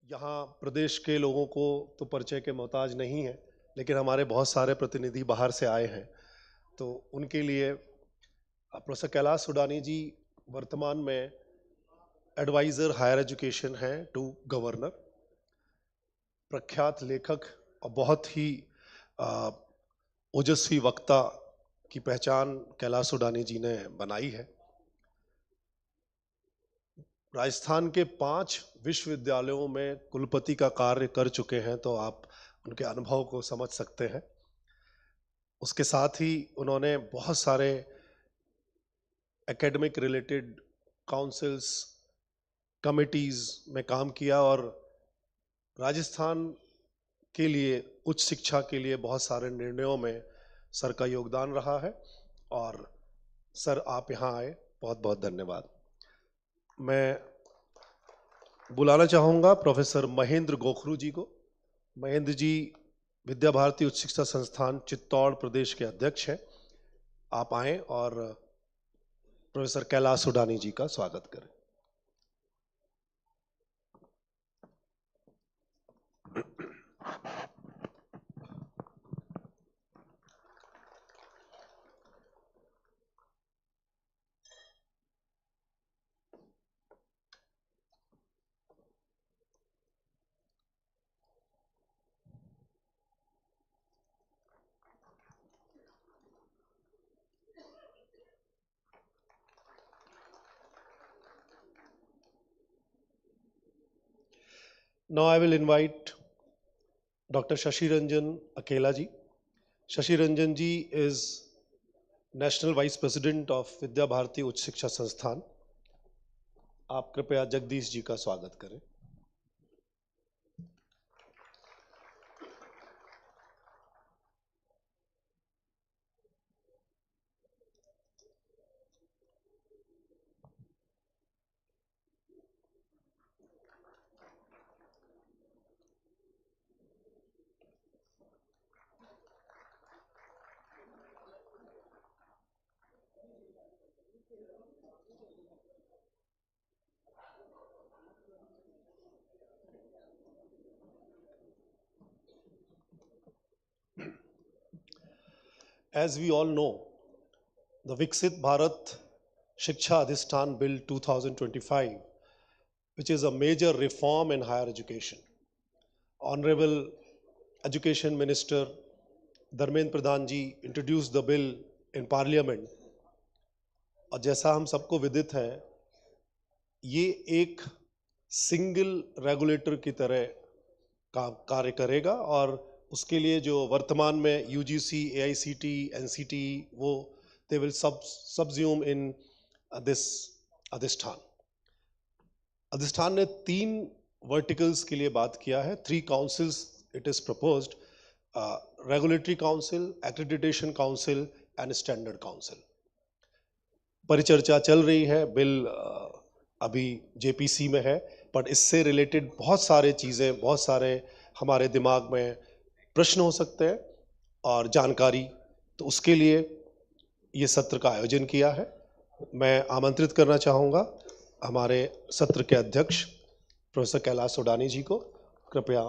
यहाँ प्रदेश के लोगों को तो परिचय के मोहताज नहीं है, लेकिन हमारे बहुत सारे प्रतिनिधि बाहर से आए हैं, तो उनके लिए प्रोफेसर कैलाश सुडानी जी वर्तमान में एडवाइज़र हायर एजुकेशन हैं टू गवर्नर, प्रख्यात लेखक और बहुत ही ओजस्वी वक्ता की पहचान कैलाश सुडानी जी ने बनाई है। राजस्थान के 5 विश्वविद्यालयों में कुलपति का कार्य कर चुके हैं, तो आप उनके अनुभव को समझ सकते हैं। उसके साथ ही उन्होंने बहुत सारे एकेडमिक रिलेटेड काउंसिल्स, कमिटीज़ में काम किया और राजस्थान के लिए उच्च शिक्षा के लिए बहुत सारे निर्णयों में सर का योगदान रहा है। और सर, आप यहाँ आए, बहुत बहुत धन्यवाद। मैं बुलाना चाहूँगा प्रोफेसर महेंद्र गोखरू जी को। महेंद्र जी विद्या भारती उच्च शिक्षा संस्थान चित्तौड़ प्रदेश के अध्यक्ष हैं। आप आएँ और प्रोफेसर कैलाश सुडानी जी का स्वागत करें। Now I will invite Dr. Shashi Ranjan Akela ji. Shashi Ranjan ji is National Vice President of Vidya Bharati उच्च शिक्षा संस्थान। आप कृपया जगदीश जी का स्वागत करें। As we all know, the Viksit Bharat Shiksha Adhishtan Bill 2025, which is a major reform in higher education. Honorable Education Minister Dharmendra Pradhan ji introduced the bill in Parliament, और जैसा हम सबको विदित है, ये एक सिंगल रेगुलेटर की तरह कार्य करेगा और उसके लिए जो वर्तमान में यूजीसी, एआईसीटी, एनसीटी, वो दे विल सबज्यूम इन दिस अधिष्ठान। अधिष्ठान ने 3 वर्टिकल्स के लिए बात किया है, 3 councils it is proposed, regulatory council, accreditation council and standard council. परिचर्चा चल रही है, बिल अभी जेपीसी में है, बट इससे रिलेटेड बहुत सारे चीज़ें, बहुत सारे हमारे दिमाग में प्रश्न हो सकते हैं और जानकारी, तो उसके लिए ये सत्र का आयोजन किया है। मैं आमंत्रित करना चाहूँगा हमारे सत्र के अध्यक्ष प्रोफेसर कैलाश सुडानी जी को, कृपया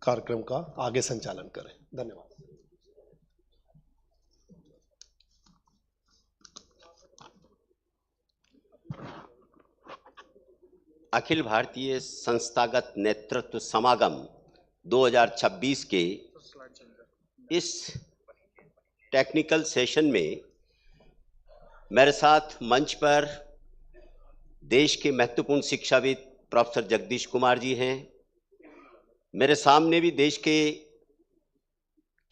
कार्यक्रम का आगे संचालन करें। धन्यवाद। अखिल भारतीय संस्थागत नेतृत्व समागम 2026 के इस टेक्निकल सेशन में मेरे साथ मंच पर देश के महत्वपूर्ण शिक्षाविद प्रोफेसर जगदीश कुमार जी हैं। मेरे सामने भी देश के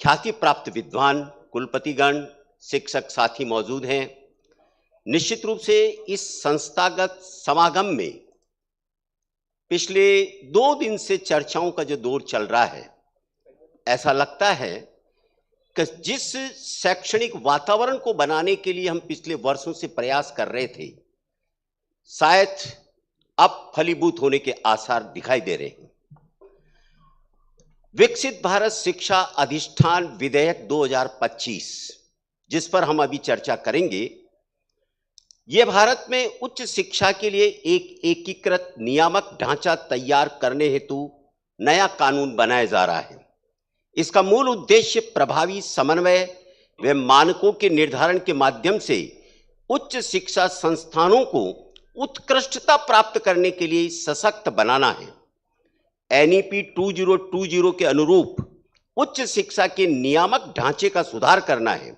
ख्याति प्राप्त विद्वान, कुलपतिगण, शिक्षक साथी मौजूद हैं। निश्चित रूप से इस संस्थागत समागम में पिछले 2 दिन से चर्चाओं का जो दौर चल रहा है, ऐसा लगता है कि जिस शैक्षणिक वातावरण को बनाने के लिए हम पिछले वर्षों से प्रयास कर रहे थे, शायद अब फलीभूत होने के आसार दिखाई दे रहे हैं। विकसित भारत शिक्षा अधिष्ठान विधेयक 2025, जिस पर हम अभी चर्चा करेंगे, ये भारत में उच्च शिक्षा के लिए एक एकीकृत नियामक ढांचा तैयार करने हेतु नया कानून बनाया जा रहा है। इसका मूल उद्देश्य प्रभावी समन्वय व मानकों के निर्धारण के माध्यम से उच्च शिक्षा संस्थानों को उत्कृष्टता प्राप्त करने के लिए सशक्त बनाना है। एनईपी 2020 के अनुरूप उच्च शिक्षा के नियामक ढांचे का सुधार करना है,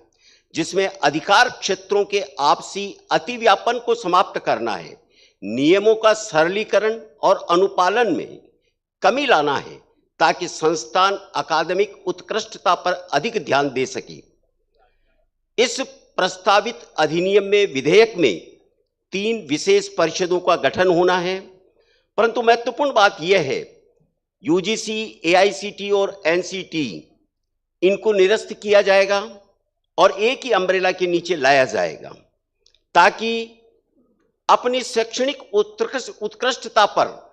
जिसमें अधिकार क्षेत्रों के आपसी अतिव्यापन को समाप्त करना है, नियमों का सरलीकरण और अनुपालन में कमी लाना है, ताकि संस्थान अकादमिक उत्कृष्टता पर अधिक ध्यान दे सके। इस प्रस्तावित अधिनियम में विधेयक में 3 विशेष परिषदों का गठन होना है, परंतु महत्वपूर्ण बात यह है, यूजीसी, एआईसीटी और एनसीटी इनको निरस्त किया जाएगा और एक ही अम्ब्रेला के नीचे लाया जाएगा, ताकि अपनी शैक्षणिक उत्कृष्टता पर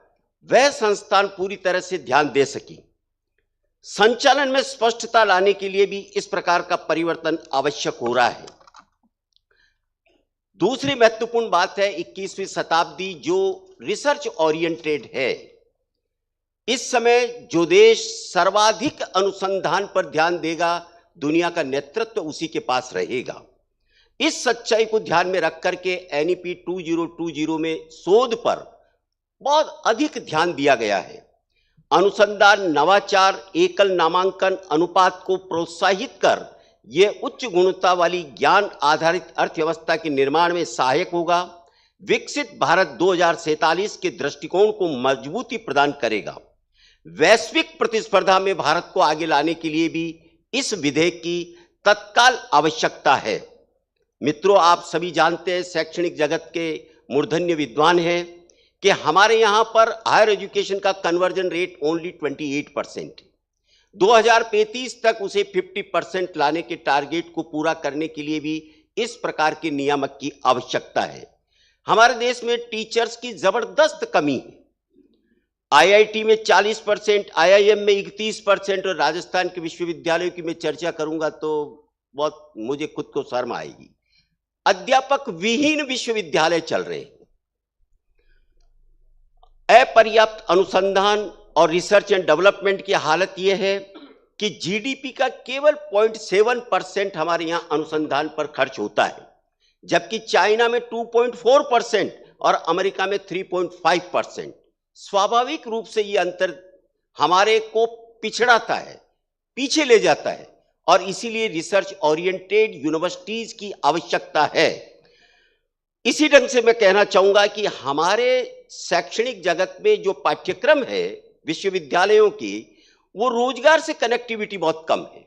वह संस्थान पूरी तरह से ध्यान दे सके। संचालन में स्पष्टता लाने के लिए भी इस प्रकार का परिवर्तन आवश्यक हो रहा है। दूसरी महत्वपूर्ण बात है 21वीं शताब्दी जो रिसर्च ओरिएंटेड है। इस समय जो देश सर्वाधिक अनुसंधान पर ध्यान देगा, दुनिया का नेतृत्व उसी के पास रहेगा। इस सच्चाई को ध्यान में रख करके एनईपी 2020 में शोध पर बहुत अधिक ध्यान दिया गया है। अनुसंधान, नवाचार, एकल नामांकन अनुपात को प्रोत्साहित कर यह उच्च गुणवत्ता वाली ज्ञान आधारित अर्थव्यवस्था के निर्माण में सहायक होगा। विकसित भारत 2047 के दृष्टिकोण को मजबूती प्रदान करेगा। वैश्विक प्रतिस्पर्धा में भारत को आगे लाने के लिए भी इस विधेयक की तत्काल आवश्यकता है। मित्रों, आप सभी जानते हैं, शैक्षणिक जगत के मूर्धन्य विद्वान हैं कि हमारे यहां पर हायर एजुकेशन का कन्वर्जन रेट ओनली 28% है। 2035 तक उसे 50% लाने के टारगेट को पूरा करने के लिए भी इस प्रकार के नियामक की आवश्यकता है। हमारे देश में टीचर्स की जबरदस्त कमी है। आईआईटी में 40%, आईआईएम में 31% और राजस्थान के विश्वविद्यालयों की मैं चर्चा करूंगा तो बहुत मुझे खुद को शर्म आएगी। अध्यापक विहीन विश्वविद्यालय चल रहे हैं। अपर्याप्त अनुसंधान और रिसर्च एंड डेवलपमेंट की हालत यह है कि जीडीपी का केवल 0.7% हमारे यहां अनुसंधान पर खर्च होता है, जबकि चाइना में 2.4% और अमेरिका में 3.5%। स्वाभाविक रूप से यह अंतर हमारे को पिछड़ाता है, पीछे ले जाता है, और इसीलिए रिसर्च ओरिएंटेड यूनिवर्सिटीज की आवश्यकता है। इसी ढंग से मैं कहना चाहूंगा कि हमारे शैक्षणिक जगत में जो पाठ्यक्रम है विश्वविद्यालयों की, वो रोजगार से कनेक्टिविटी बहुत कम है।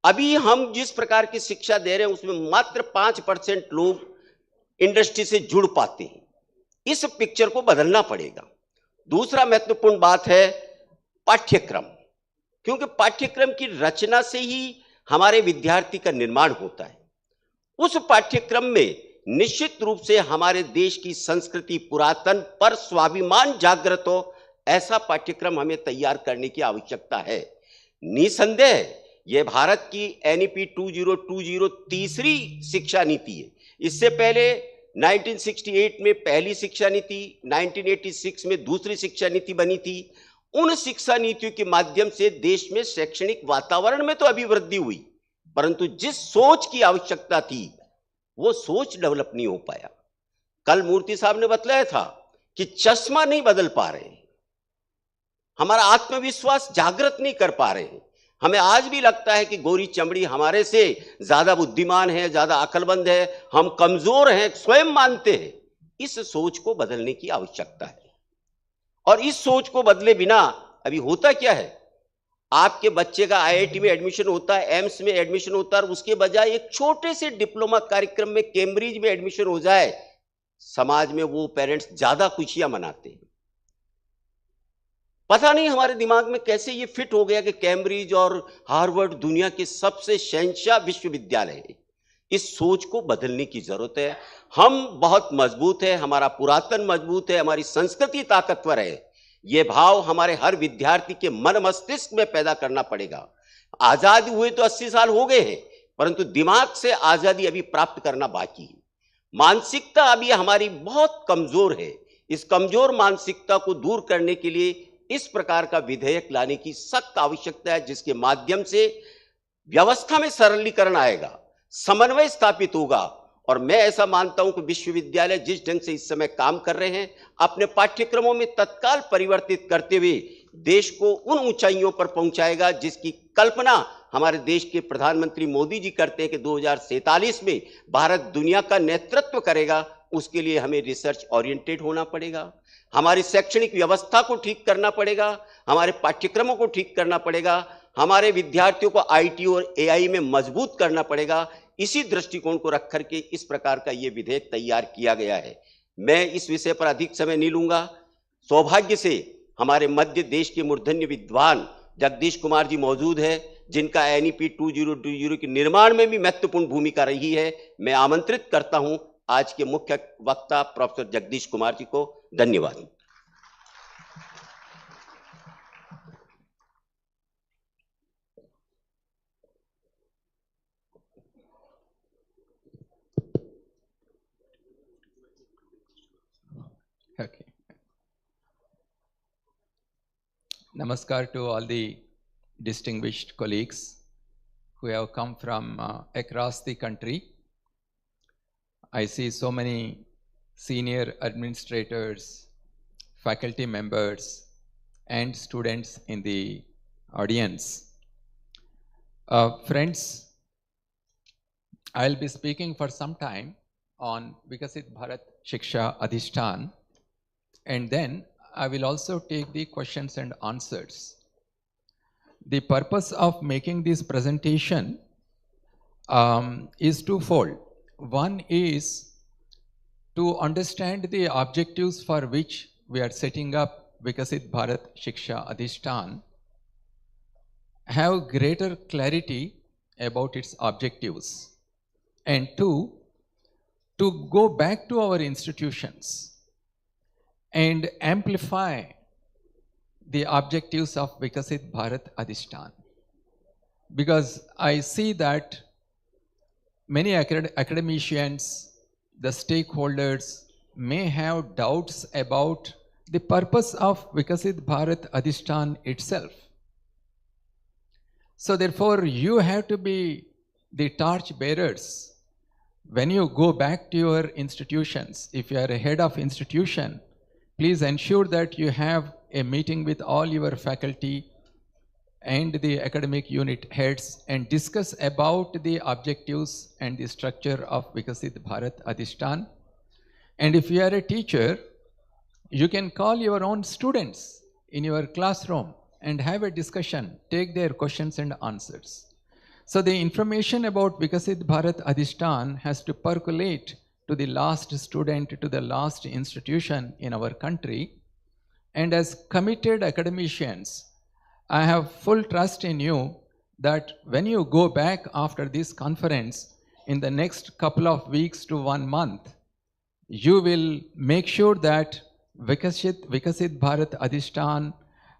अभी हम जिस प्रकार की शिक्षा दे रहे हैं उसमें मात्र 5% लोग इंडस्ट्री से जुड़ पाते हैं। इस पिक्चर को बदलना पड़ेगा। दूसरा महत्वपूर्ण बात है पाठ्यक्रम, क्योंकि पाठ्यक्रम की रचना से ही हमारे विद्यार्थी का निर्माण होता है। उस पाठ्यक्रम में निश्चित रूप से हमारे देश की संस्कृति, पुरातन पर स्वाभिमान जागृत हो, ऐसा पाठ्यक्रम हमें तैयार करने की आवश्यकता है। निसंदेह यह भारत की एनईपी 2020 तीसरी शिक्षा नीति है। इससे पहले 1968 में पहली शिक्षा नीति, 1986 में दूसरी शिक्षा नीति बनी थी। उन शिक्षा नीतियों के माध्यम से देश में शैक्षणिक वातावरण में तो अभिवृद्धि हुई, परंतु जिस सोच की आवश्यकता थी वो सोच डेवलप नहीं हो पाया। कल मूर्ति साहब ने बतलाया था कि चश्मा नहीं बदल पा रहे हैं, हमारा आत्मविश्वास जागृत नहीं कर पा रहे हैं। हमें आज भी लगता है कि गोरी चमड़ी हमारे से ज्यादा बुद्धिमान है, ज्यादा अक्लमंद है, हम कमजोर हैं, स्वयं मानते हैं। इस सोच को बदलने की आवश्यकता है, और इस सोच को बदले बिना अभी होता क्या है, आपके बच्चे का आईआईटी में एडमिशन होता है, एम्स में एडमिशन होता है, और उसके बजाय एक छोटे से डिप्लोमा कार्यक्रम में कैम्ब्रिज में एडमिशन हो जाए, समाज में वो पेरेंट्स ज्यादा खुशियां मनाते हैं। पता नहीं हमारे दिमाग में कैसे ये फिट हो गया कि कैम्ब्रिज और हार्वर्ड दुनिया के सबसे शहंशाह विश्वविद्यालय है। इस सोच को बदलने की जरूरत है। हम बहुत मजबूत है, हमारा पुरातन मजबूत है, हमारी संस्कृति ताकतवर है। यह भाव हमारे हर विद्यार्थी के मन मस्तिष्क में पैदा करना पड़ेगा। आजादी हुए तो 80 साल हो गए हैं, परंतु दिमाग से आजादी अभी प्राप्त करना बाकी है। मानसिकता अभी हमारी बहुत कमजोर है। इस कमजोर मानसिकता को दूर करने के लिए इस प्रकार का विधेयक लाने की सख्त आवश्यकता है, जिसके माध्यम से व्यवस्था में सरलीकरण आएगा, समन्वय स्थापित होगा। और मैं ऐसा मानता हूं कि विश्वविद्यालय जिस ढंग से इस समय काम कर रहे हैं, अपने पाठ्यक्रमों में तत्काल परिवर्तित करते हुए देश को उन ऊंचाइयों पर पहुंचाएगा जिसकी कल्पना हमारे देश के प्रधानमंत्री मोदी जी करते हैं कि 2047 में भारत दुनिया का नेतृत्व करेगा। उसके लिए हमें रिसर्च ओरिएंटेड होना पड़ेगा, हमारी शैक्षणिक व्यवस्था को ठीक करना पड़ेगा, हमारे पाठ्यक्रमों को ठीक करना पड़ेगा, हमारे विद्यार्थियों को आईटी और एआई में मजबूत करना पड़ेगा। इसी दृष्टिकोण को रख करके इस प्रकार का यह विधेयक तैयार किया गया है। मैं इस विषय पर अधिक समय नहीं लूंगा। सौभाग्य से हमारे मध्य देश के मूर्धन्य विद्वान जगदीश कुमार जी मौजूद है, जिनका एनईपी 2020 के निर्माण में भी महत्वपूर्ण भूमिका रही है। मैं आमंत्रित करता हूं आज के मुख्य वक्ता प्रोफेसर जगदीश कुमार जी को। धन्यवाद। Okay. Namaskar to all the distinguished colleagues who have come from across the country. I see so many senior administrators, faculty members, and students in the audience. Friends, I'll be speaking for some time on Vikasit Bharat Shiksha Adhishtan, and then I will also take the questions and answers. The purpose of making this presentation is twofold. One is to understand the objectives for which we are setting up Vikasit Bharat Shiksha Adhishtan, have greater clarity about its objectives, and two, to go back to our institutions and amplify the objectives of Vikasit Bharat Adhishtan. Because I see that many academicians, the stakeholders may have doubts about the purpose of Vikasit Bharat Adhishtan itself. So therefore, you have to be the torch bearers. When you go back to your institutions, if you are a head of institution, please ensure that you have a meeting with all your faculty and the academic unit heads and discuss about the objectives and the structure of Vikasit Bharat Adhishtan. And if you are a teacher, you can call your own students in your classroom and have a discussion, take their questions and answers. So the information about Vikasit Bharat Adhishtan has to percolate to the last student, to the last institution in our country. And as committed academicians, I have full trust in you that when you go back after this conference in the next couple of weeks to 1 month, you will make sure that Vikasit Bharat Adhishtan,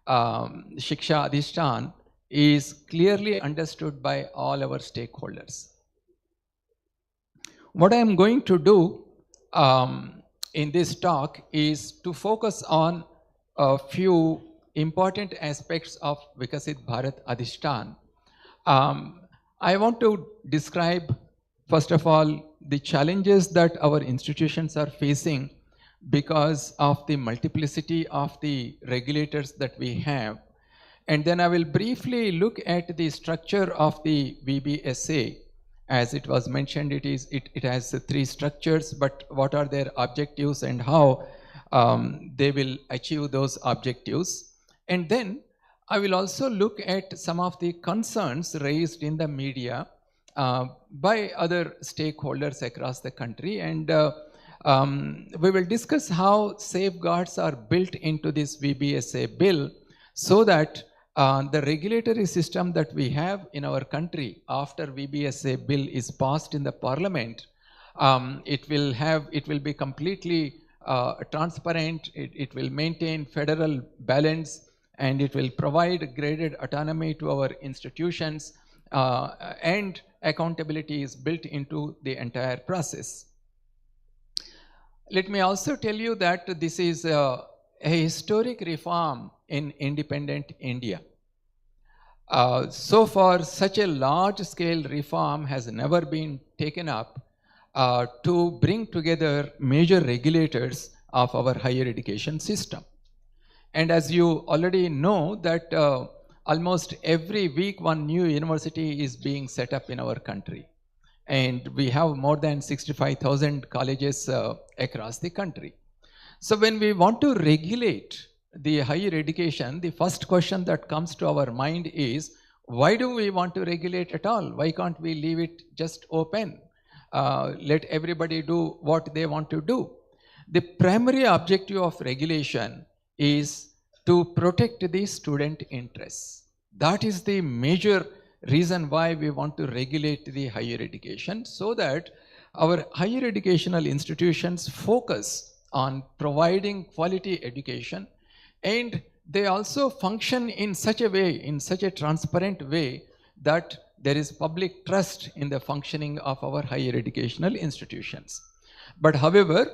Shiksha Adhishtan is clearly understood by all our stakeholders. What I am going to do in this talk is to focus on a few important aspects of Vikasit Bharat Adhishtan. I want to describe, first of all, the challenges that our institutions are facing because of the multiplicity of the regulators that we have. And then I will briefly look at the structure of the VBSA. As it was mentioned, it has 3 structures, but what are their objectives and how they will achieve those objectives. And then I will also look at some of the concerns raised in the media by other stakeholders across the country. And we will discuss how safeguards are built into this VBSA bill so that the regulatory system that we have in our country after VBSA bill is passed in the parliament, it will be completely transparent, it will maintain federal balance, and it will provide graded autonomy to our institutions, and accountability is built into the entire process. Let me also tell you that this is a historic reform in independent India. So far, such a large-scale reform has never been taken up to bring together major regulators of our higher education system. And as you already know that almost every week one new university is being set up in our country. And we have more than 65,000 colleges across the country. So when we want to regulate the higher education, the first question that comes to our mind is, why do we want to regulate at all? Why can't we leave it just open? Let everybody do what they want to do. The primary objective of regulation is to protect the student interests. That is the major reason why we want to regulate the higher education, so that our higher educational institutions focus on providing quality education, and they also function in such a way, in such a transparent way, that there is public trust in the functioning of our higher educational institutions. But however,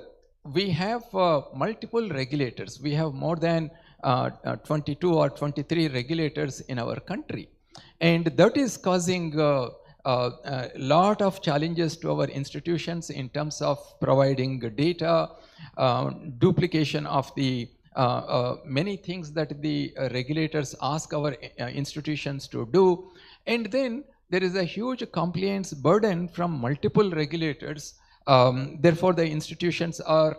we have multiple regulators. We have more than 22 or 23 regulators in our country. And that is causing a lot of challenges to our institutions in terms of providing data, duplication of the many things that the regulators ask our institutions to do. And then there is a huge compliance burden from multiple regulators. Therefore, the institutions are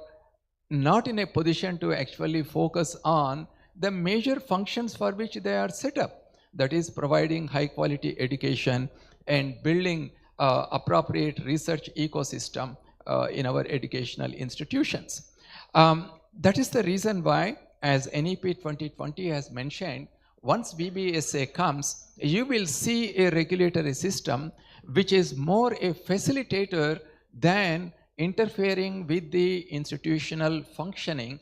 not in a position to actually focus on the major functions for which they are set up. That is providing high quality education and building appropriate research ecosystem in our educational institutions. That is the reason why, as NEP 2020 has mentioned, once VBSA comes, you will see a regulatory system which is more a facilitator than interfering with the institutional functioning,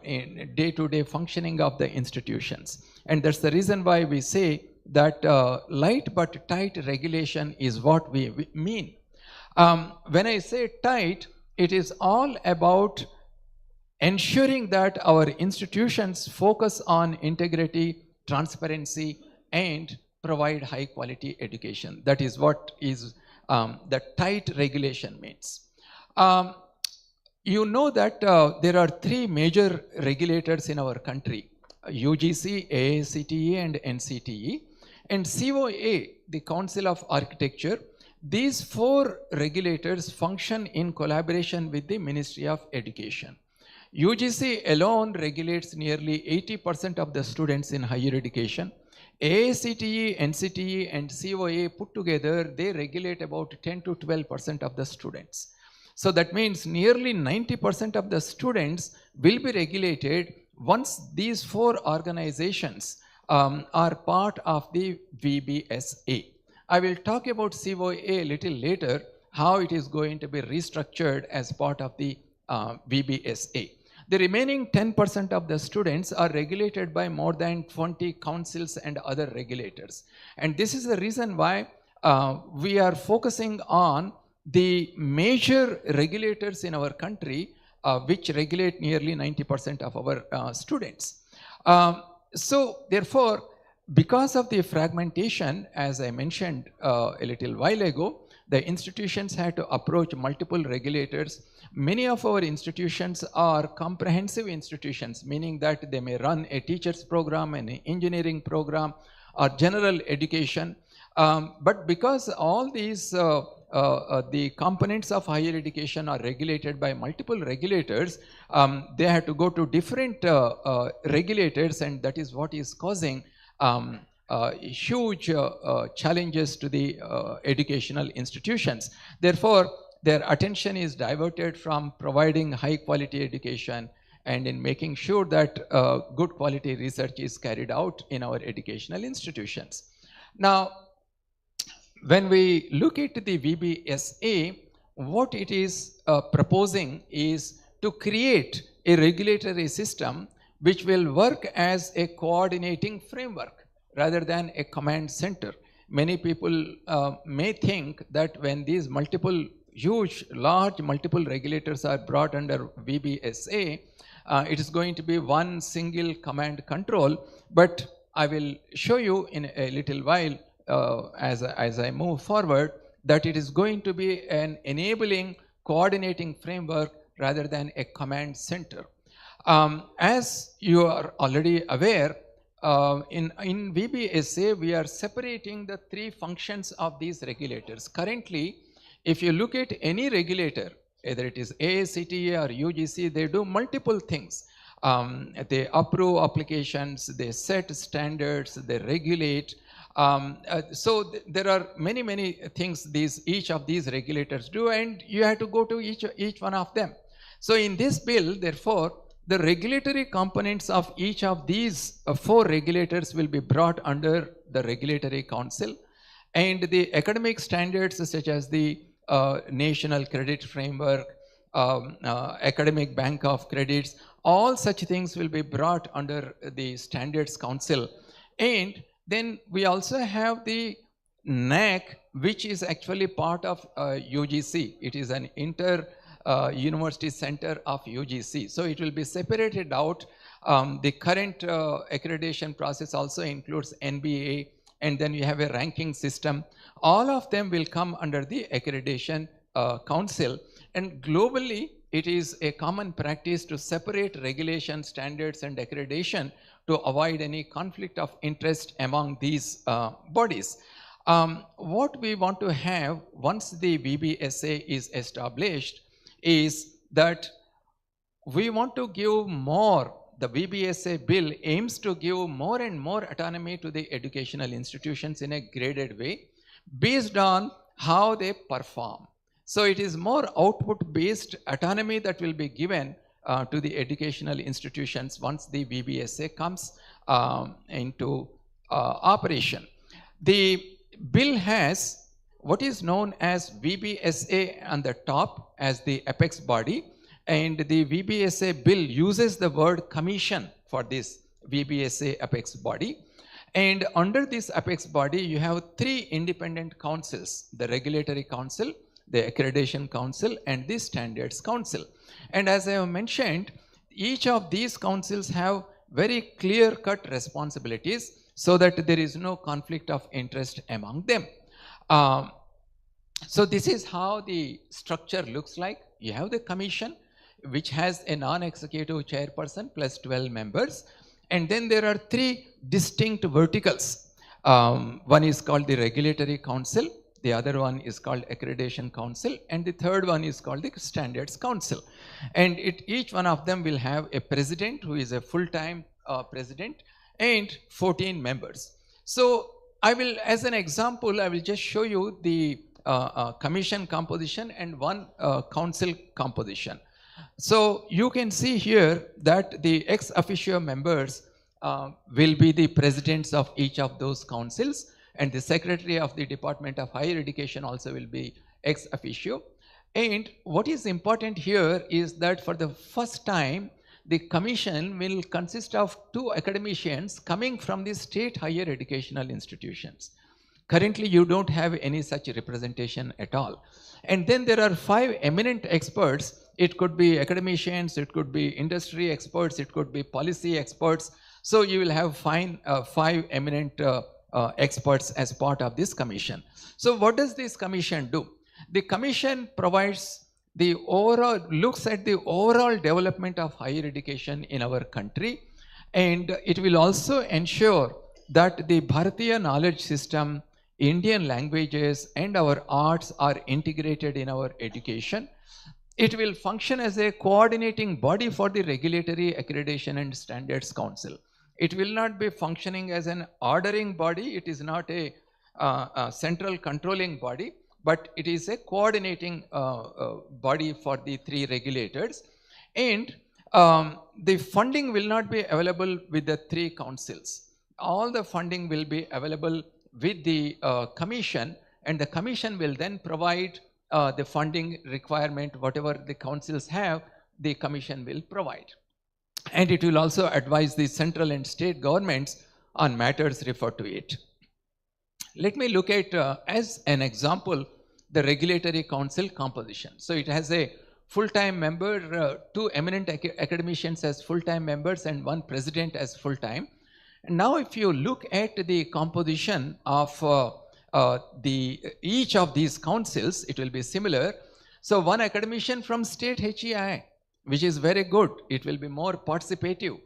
in day-to-day functioning of the institutions. And that's the reason why we say that light but tight regulation is what we mean. When I say tight, it is all about ensuring that our institutions focus on integrity, transparency, and provide high quality education. That is what is the tight regulation means. You know that there are three major regulators in our country: UGC, AICTE, and NCTE, and COA, the Council of Architecture. These four regulators function in collaboration with the Ministry of Education. UGC alone regulates nearly 80% of the students in higher education. AICTE, NCTE, and COA put together, they regulate about 10 to 12% of the students. So that means nearly 90% of the students will be regulated once these four organizations are part of the VBSA. I will talk about COA a little later, how it is going to be restructured as part of the VBSA. The remaining 10% of the students are regulated by more than 20 councils and other regulators. And this is the reason why we are focusing on the major regulators in our country, which regulate nearly 90% of our students. So therefore, because of the fragmentation, as I mentioned a little while ago, the institutions had to approach multiple regulators. Many of our institutions are comprehensive institutions, meaning that they may run a teacher's program, an engineering program, or general education. But because all these the components of higher education are regulated by multiple regulators, they have to go to different regulators, and that is what is causing huge challenges to the educational institutions. Therefore, their attention is diverted from providing high quality education and in making sure that good quality research is carried out in our educational institutions. Now, when we look at the VBSA, what it is proposing is to create a regulatory system which will work as a coordinating framework rather than a command center. Many people may think that when these multiple large multiple regulators are brought under VBSA, it is going to be one single command control. But I will show you in a little while as I move forward that it is going to be an enabling coordinating framework rather than a command center. As you are already aware, in VBSA, we are separating the three functions of these regulators. Currently, if you look at any regulator, either it is AICTE or UGC, they do multiple things. They approve applications, they set standards, they regulate. So there are many things each of these regulators do, and you have to go to each one of them. So in this bill, therefore, the regulatory components of each of these four regulators will be brought under the regulatory council, and the academic standards such as the National Credit Framework, Academic Bank of Credits, all such things will be brought under the Standards Council. And then we also have the NAC, which is actually part of UGC. It is an University Center of UGC. So it will be separated out. The current accreditation process also includes NBA, and then you have a ranking system. All of them will come under the accreditation council. And globally, it is a common practice to separate regulation, standards, and accreditation to avoid any conflict of interest among these bodies. What we want to have once the VBSA is established is that we want to give more, the VBSA bill aims to give more and more autonomy to the educational institutions in a graded way based on how they perform. So it is more output-based autonomy that will be given to the educational institutions once the VBSA comes into operation. The bill has what is known as VBSA on the top as the apex body, and the VBSA bill uses the word commission for this VBSA apex body. And under this apex body, you have three independent councils: the regulatory council, the accreditation council, and the standards council. And as I have mentioned, each of these councils have very clear-cut responsibilities so that there is no conflict of interest among them. So this is how the structure looks like. You have the commission, which has a non-executive chairperson plus 12 members. And then there are three distinct verticals. One is called the regulatory council, the other one is called accreditation council, and the third one is called the standards council. And each one of them will have a president who is a full-time president and 14 members. So I will, as an example, I will just show you the commission composition and one council composition. So you can see here that the ex officio members will be the presidents of each of those councils, and the secretary of the Department of Higher Education also will be ex officio. And what is important here is that for the first time, the commission will consist of 2 academicians coming from the state higher educational institutions. Currently, you don't have any such representation at all. And then there are 5 eminent experts. It could be academicians, it could be industry experts, it could be policy experts. So you will have 5 eminent experts as part of this commission. So what does this commission do? The commission provides the overall, looks at the overall development of higher education in our country, and it will also ensure that the Bharatiya knowledge system, Indian languages, and our arts are integrated in our education. It will function as a coordinating body for the regulatory accreditation and standards council. It will not be functioning as an ordering body. It is not a central controlling body, but it is a coordinating body for the 3 regulators. And the funding will not be available with the 3 councils. All the funding will be available with the commission, and the commission will then provide the funding requirement. Whatever the councils have, the commission will provide. And it will also advise the central and state governments on matters referred to it. Let me look at, as an example, the regulatory council composition. So it has a full-time member, 2 eminent academicians as full-time members and 1 president as full-time. And now if you look at the composition of each of these councils, it will be similar. So 1 academician from state HEI, which is very good. It will be more participative.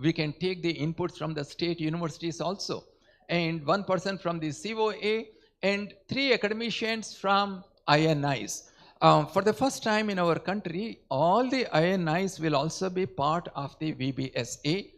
We can take the inputs from the state universities also. And 1 person from the COA and 3 academicians from INIs. For the first time in our country, all the INIs will also be part of the VBSA,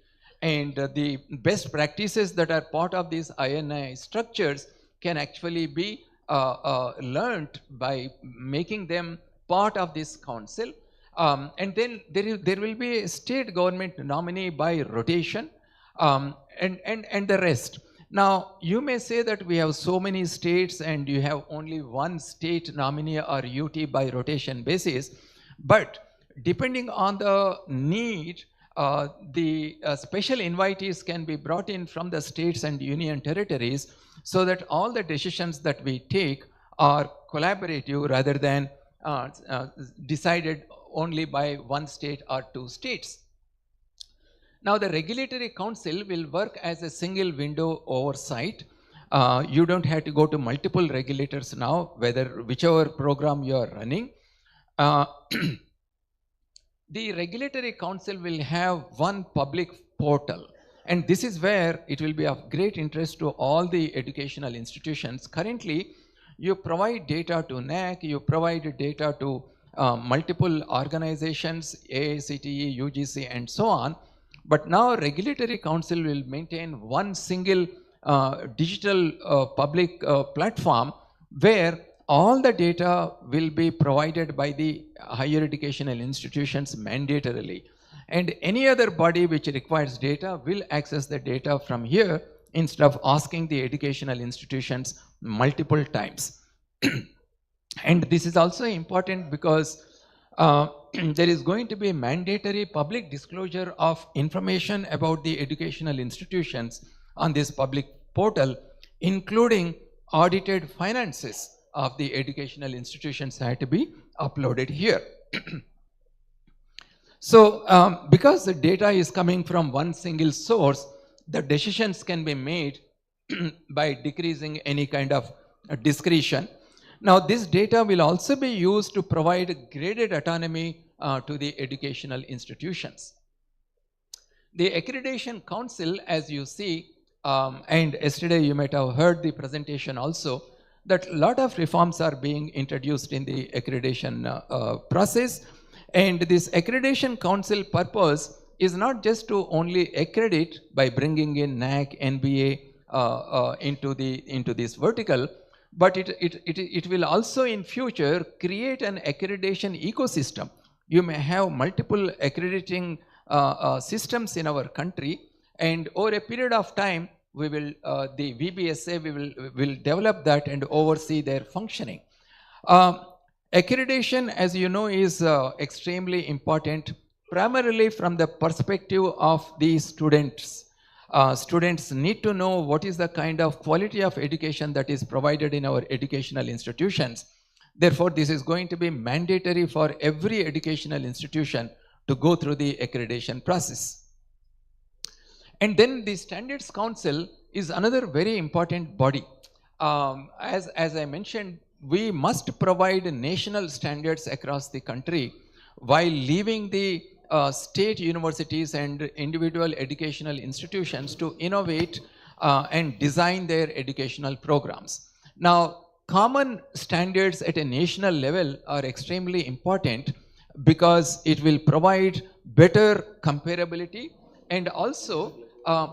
and the best practices that are part of these INI structures can actually be learned by making them part of this council. And then there will be a state government nominee by rotation, and the rest. Now, you may say that we have so many states and you have only 1 state nominee or UT by rotation basis, but depending on the need, the special invitees can be brought in from the states and union territories, so that all the decisions that we take are collaborative rather than decided only by 1 state or 2 states. Now, the regulatory council will work as a single window oversight. You don't have to go to multiple regulators now, whichever program you are running. The regulatory council will have 1 public portal, and this is where it will be of great interest to all the educational institutions. Currently, you provide data to NAC, you provide data to multiple organizations, AICTE, UGC, and so on. But now regulatory council will maintain 1 single digital public platform where all the data will be provided by the higher educational institutions mandatorily. And any other body which requires data will access the data from here instead of asking the educational institutions multiple times. And this is also important because there is going to be mandatory public disclosure of information about the educational institutions on this public portal, including audited finances of the educational institutions had to be uploaded here. So because the data is coming from 1 single source, the decisions can be made by decreasing any kind of discretion. Now, this data will also be used to provide graded autonomy to the educational institutions. The Accreditation Council, as you see, and yesterday you might have heard the presentation also, that a lot of reforms are being introduced in the accreditation process. And this Accreditation Council purpose is not just to only accredit by bringing in NAC, NBA into this vertical, but it will also in future create an accreditation ecosystem. You may have multiple accrediting systems in our country, and over a period of time, we will the VBSA will develop that and oversee their functioning. Accreditation, as you know, is extremely important, primarily from the perspective of the students. Students need to know what is the kind of quality of education that is provided in our educational institutions. Therefore, this is going to be mandatory for every educational institution to go through the accreditation process. And then the Standards Council is another very important body. As I mentioned, we must provide national standards across the country while leaving the state universities and individual educational institutions to innovate and design their educational programs. Now, common standards at a national level are extremely important because it will provide better comparability and also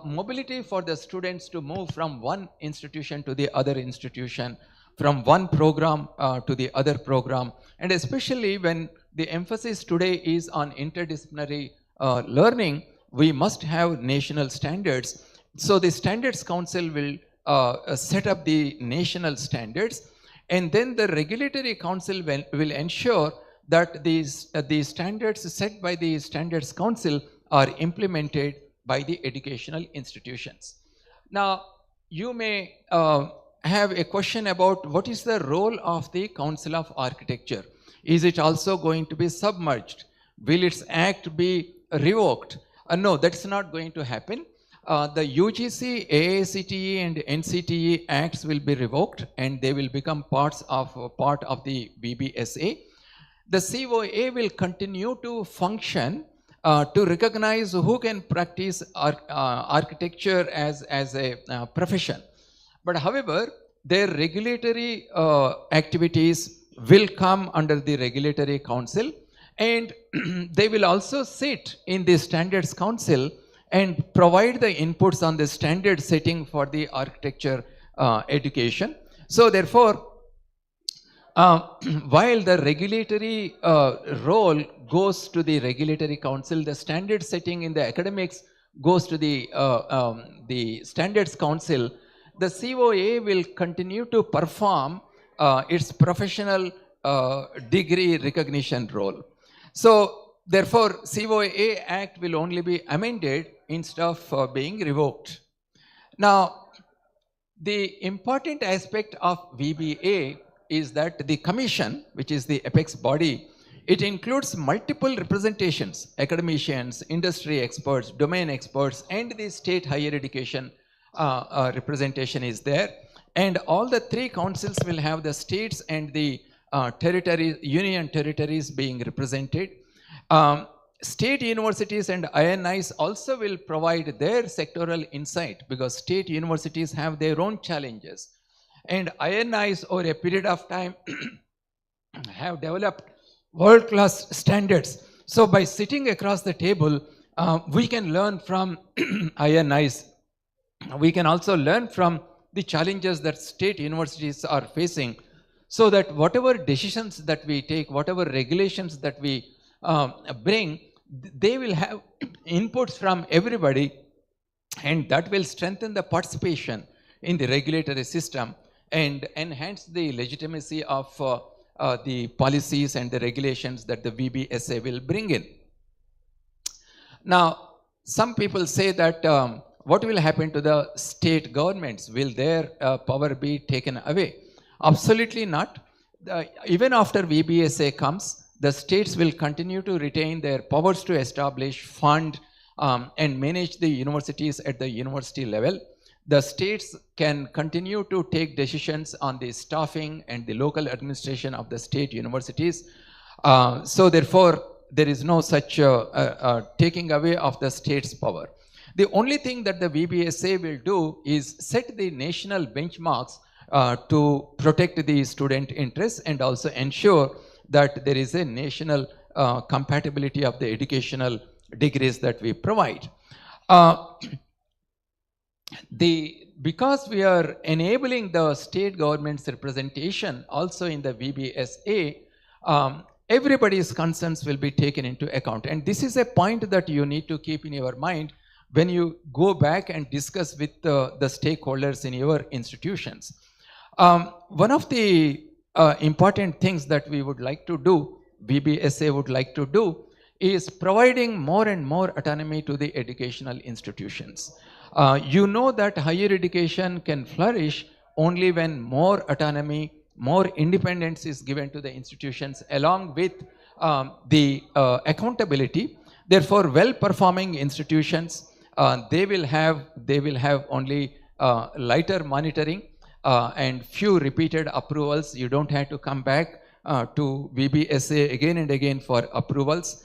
mobility for the students to move from one institution to the other institution, from one program to the other program, and especially when the emphasis today is on interdisciplinary learning, we must have national standards. So the Standards Council will set up the national standards, and then the Regulatory Council will ensure that the standards set by the Standards Council are implemented by the educational institutions. Now, you may have a question about what is the role of the Council of Architecture. Is it also going to be submerged? Will its act be revoked? No, that's not going to happen. The UGC, AICTE and NCTE acts will be revoked and they will become part of the VBSA. The COA will continue to function to recognize who can practice architecture as a profession. But however, their regulatory activities will come under the regulatory council, and they will also sit in the standards council and provide the inputs on the standard setting for the architecture education. So therefore, while the regulatory role goes to the regulatory council, the standard setting in the academics goes to the standards council. The COA will continue to perform its professional degree recognition role. So therefore, COA Act will only be amended instead of being revoked. Now, the important aspect of VBA is that the commission, which is the apex body, it includes multiple representations, academicians, industry experts, domain experts, and the state higher education representation is there. And all the three councils will have the states and the union territories being represented. State universities and INIs also will provide their sectoral insight because state universities have their own challenges. And INIs over a period of time have developed world-class standards. So by sitting across the table, we can learn from INIs. We can also learn from the challenges that state universities are facing, so that whatever decisions that we take, whatever regulations that we bring, they will have inputs from everybody, and that will strengthen the participation in the regulatory system and enhance the legitimacy of the policies and the regulations that the VBSA will bring in. Now, some people say that what will happen to the state governments? Will their power be taken away? Absolutely not. Even after VBSA comes, the states will continue to retain their powers to establish, fund, and manage the universities at the university level. The states can continue to take decisions on the staffing and the local administration of the state universities. So therefore, there is no such taking away of the state's power. The only thing that the VBSA will do is set the national benchmarks to protect the student interests and also ensure that there is a national compatibility of the educational degrees that we provide. Because we are enabling the state government's representation also in the VBSA, everybody's concerns will be taken into account. And this is a point that you need to keep in your mind when you go back and discuss with the stakeholders in your institutions. One of the important things that we would like to do, VBSA would like to do, is providing more and more autonomy to the educational institutions. You know that higher education can flourish only when more autonomy, more independence is given to the institutions along with the accountability. Therefore, well-performing institutions, they will have only lighter monitoring and few repeated approvals. You don't have to come back to VBSA again and again for approvals.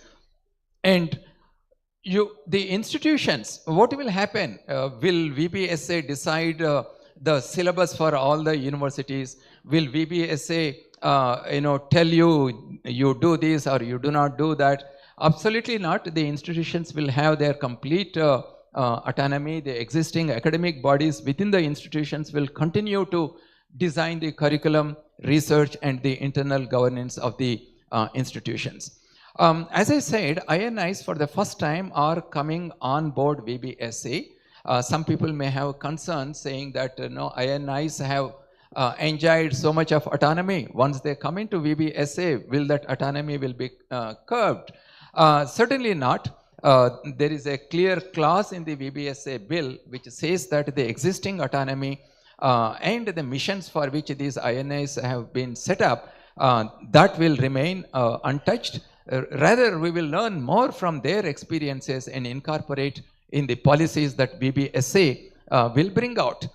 And the institutions, what will happen? Will VBSA decide the syllabus for all the universities? Will VBSA tell you, you do this or you do not do that? Absolutely not. The institutions will have their complete autonomy. The existing academic bodies within the institutions will continue to design the curriculum, research, and the internal governance of the institutions. As I said, INIs for the first time are coming on board VBSA. Some people may have concerns saying that INIs have enjoyed so much of autonomy. Once they come into VBSA, will that autonomy will be curbed? Certainly not. There is a clear clause in the VBSA bill which says that the existing autonomy and the missions for which these INAs have been set up, that will remain untouched. Rather, we will learn more from their experiences and incorporate in the policies that VBSA will bring out.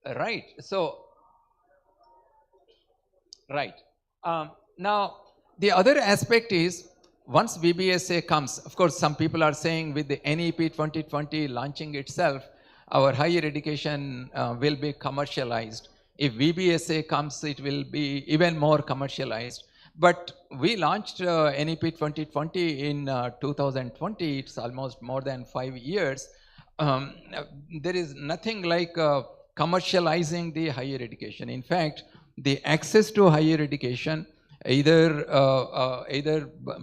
Right. So, right. Now, the other aspect is, once VBSA comes, of course, some people are saying with the NEP 2020 launching itself, our higher education will be commercialized. If VBSA comes, it will be even more commercialized. But we launched NEP 2020 in 2020. It's almost more than 5 years. There is nothing like commercializing the higher education. In fact, the access to higher education, either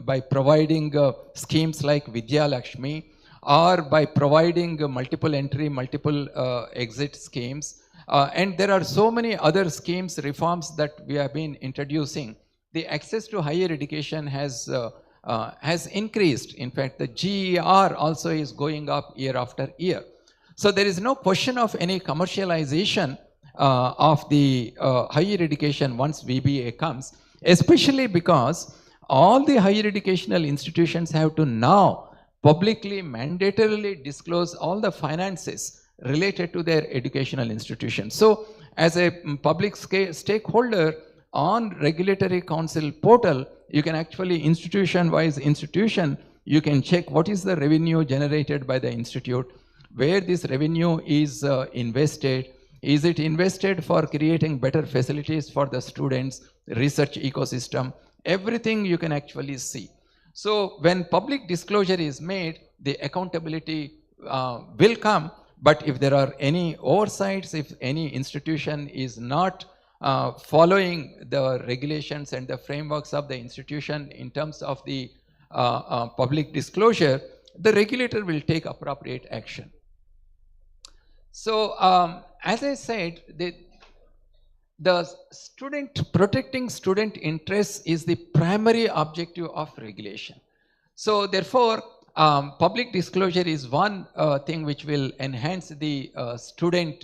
by providing schemes like Vidya Lakshmi, or by providing multiple entry, multiple exit schemes. And there are so many other schemes, reforms that we have been introducing. The access to higher education has increased. In fact, the GER also is going up year after year. So there is no question of any commercialization of the higher education once VBA comes, especially because all the higher educational institutions have to now publicly, mandatorily disclose all the finances related to their educational institutions. So as a public stakeholder on Regulatory Council portal, you can actually institution-wise institution, you can check what is the revenue generated by the institute, where this revenue is invested. Is it invested for creating better facilities for the students, research ecosystem? Everything you can actually see. So when public disclosure is made, the accountability will come. But if there are any oversights, if any institution is not following the regulations and the frameworks of the institution in terms of the public disclosure, the regulator will take appropriate action. So as I said, the protecting student interests is the primary objective of regulation. So therefore, public disclosure is one thing which will enhance the student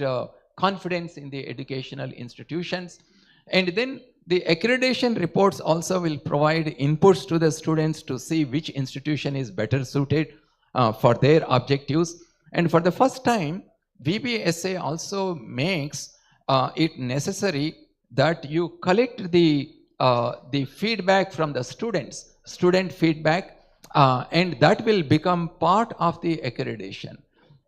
confidence in the educational institutions. And then the accreditation reports also will provide inputs to the students to see which institution is better suited for their objectives. And for the first time, VBSA also makes it necessary that you collect the feedback from the students, student feedback, and that will become part of the accreditation.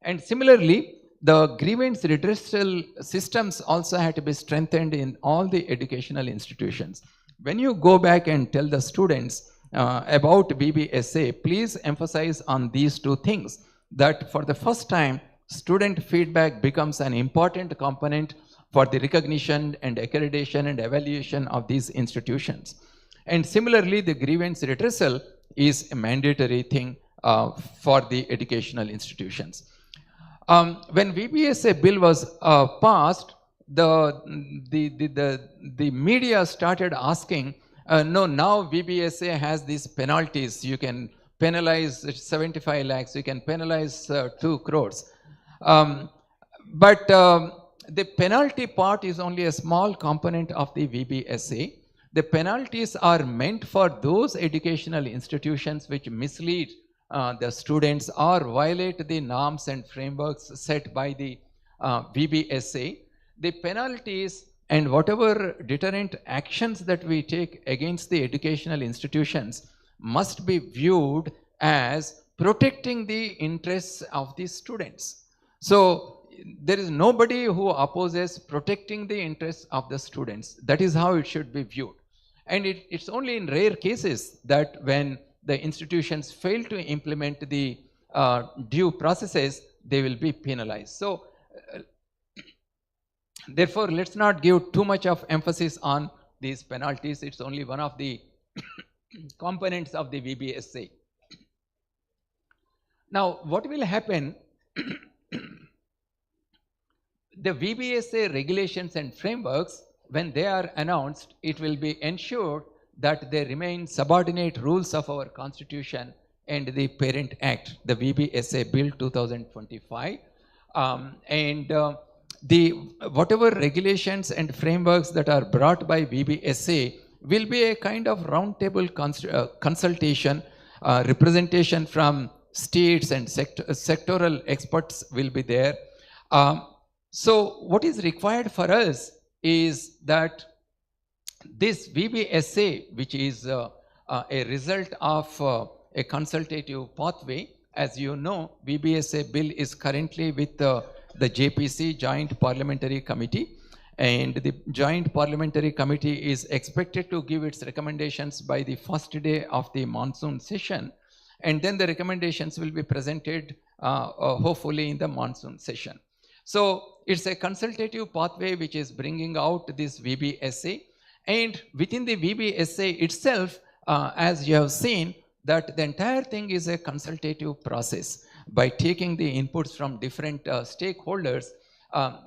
And similarly, the grievance redressal systems also have to be strengthened in all the educational institutions. When you go back and tell the students about VBSA, please emphasize on these two things, that for the first time, student feedback becomes an important component for the recognition and accreditation and evaluation of these institutions. And similarly, the grievance redressal is a mandatory thing for the educational institutions. When VBSA bill was passed, the media started asking, no, now VBSA has these penalties. You can penalize 75 lakhs, you can penalize 2 crores. But the penalty part is only a small component of the VBSA. The penalties are meant for those educational institutions which mislead the students or violate the norms and frameworks set by the VBSA. The penalties and whatever deterrent actions that we take against the educational institutions must be viewed as protecting the interests of the students. So there is nobody who opposes protecting the interests of the students. That is how it should be viewed. And it's only in rare cases that when the institutions fail to implement the due processes, they will be penalized. So therefore, let's not give too much of emphasis on these penalties. It's only one of the components of the VBSA. Now, what will happen? The VBSA regulations and frameworks, when they are announced, it will be ensured that they remain subordinate rules of our Constitution and the Parent Act, the VBSA Bill 2025. The whatever regulations and frameworks that are brought by VBSA will be a kind of roundtable consultation, representation from states and sectoral experts will be there. So what is required for us is that this VBSA, which is a result of a consultative pathway, as you know, VBSA bill is currently with the JPC, Joint Parliamentary Committee, and the Joint Parliamentary Committee is expected to give its recommendations by the first day of the monsoon session, and then the recommendations will be presented hopefully in the monsoon session. So it's a consultative pathway which is bringing out this VBSA, and within the VBSA itself, as you have seen, that the entire thing is a consultative process by taking the inputs from different stakeholders.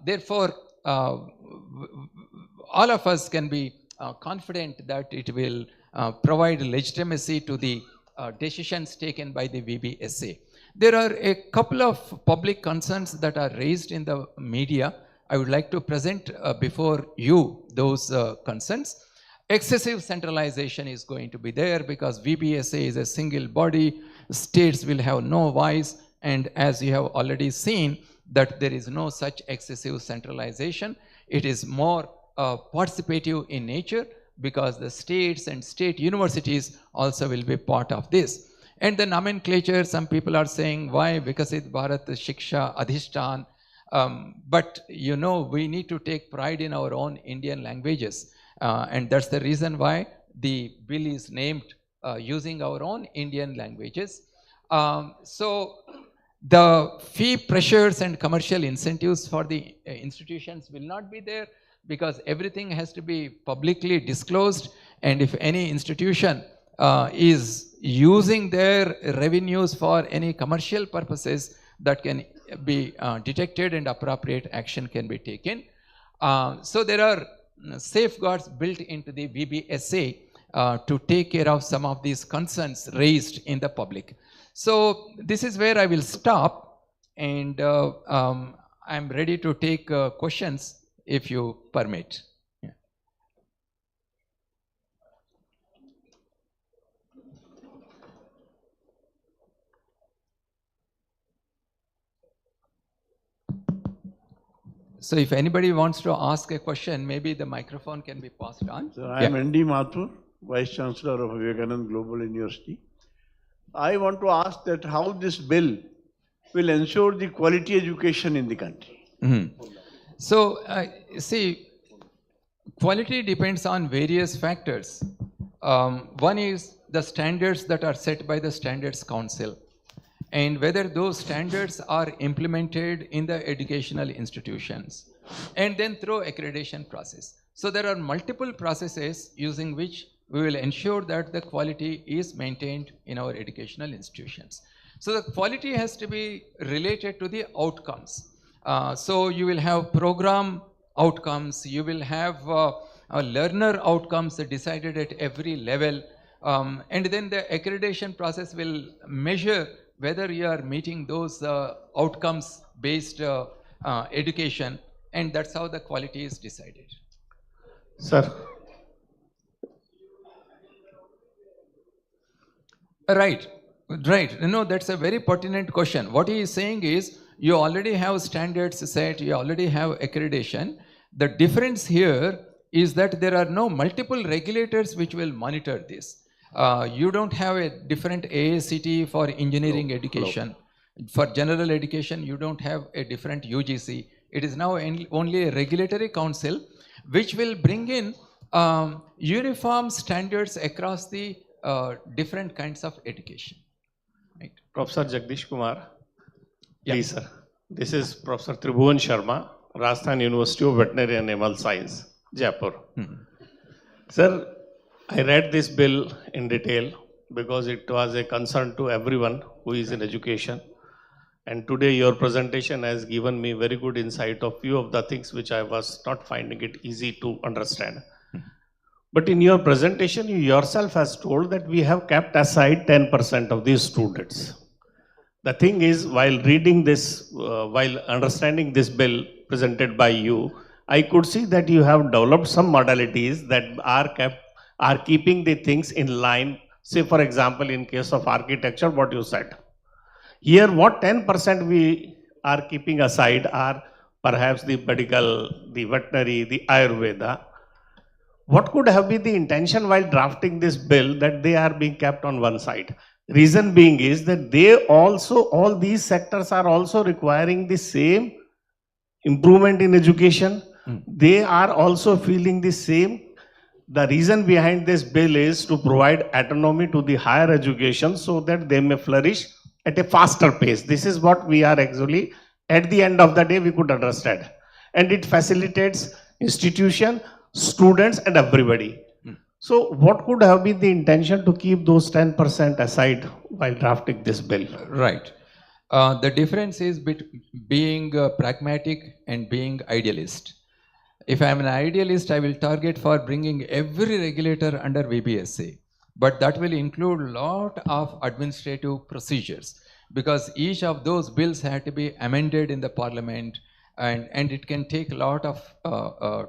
Therefore, all of us can be confident that it will provide legitimacy to the decisions taken by the VBSA. There are a couple of public concerns that are raised in the media. I would like to present before you those concerns. Excessive centralization is going to be there because VBSA is a single body, states will have no voice, and as you have already seen that there is no such excessive centralization. It is more participative in nature because the states and state universities also will be part of this. And the nomenclature, some people are saying, why Vikasit Bharat Shiksha Adhishtan? But you know, we need to take pride in our own Indian languages. And that's the reason why the bill is named using our own Indian languages. So the fee pressures and commercial incentives for the institutions will not be there because everything has to be publicly disclosed. And if any institution is using their revenues for any commercial purposes, that can be detected and appropriate action can be taken. So there are safeguards built into the VBSA to take care of some of these concerns raised in the public. So this is where I will stop, and I'm ready to take questions if you permit. Yeah. So if anybody wants to ask a question, maybe the microphone can be passed on. Sir, I am ND Mathur, Vice Chancellor of Vivekananda Global University. I want to ask that how this bill will ensure the quality education in the country. Mm-hmm. So, see, quality depends on various factors. One is the standards that are set by the Standards Council, and whether those standards are implemented in the educational institutions, and then through accreditation process. So there are multiple processes using which we will ensure that the quality is maintained in our educational institutions. So the quality has to be related to the outcomes. So you will have program outcomes, you will have learner outcomes decided at every level, and then the accreditation process will measure whether you are meeting those outcomes based education, and that's how the quality is decided. Sir. Right. No, that's a very pertinent question. What he is saying is, you already have standards set, you already have accreditation. The difference here is that there are no multiple regulators which will monitor this. You don't have a different AICTE for engineering education. For general education, you don't have a different UGC. It is now only a regulatory council which will bring in uniform standards across the different kinds of education. Right. Professor Jagdish Kumar. Please, sir. This is Professor Tribhuvan Sharma, Rajasthan University of Veterinary and Animal Science, Jaipur. Sir, I read this bill in detail because it was a concern to everyone who is in education. And today your presentation has given me very good insight of few of the things which I was not finding it easy to understand. But in your presentation, you yourself has told that we have kept aside 10% of these students. The thing is, while reading this, while understanding this bill presented by you, I could see that you have developed some modalities that are keeping the things in line. Say, for example, in case of architecture, what you said. Here, what 10% we are keeping aside are perhaps the medical, the veterinary, the Ayurveda. What could have been the intention while drafting this bill that they are being kept on one side? Reason being is that they also, all these sectors are also requiring the same improvement in education. They are also feeling the same. The reason behind this bill is to provide autonomy to the higher education so that they may flourish at a faster pace. This is what we are actually, at the end of the day, we could understand. And it facilitates institution, students and everybody. So what could have been the intention to keep those 10% aside while drafting this bill? Right. The difference is being pragmatic and being idealist. If I am an idealist, I will target for bringing every regulator under VBSA, but that will include a lot of administrative procedures because each of those bills have to be amended in the parliament and it can take a lot of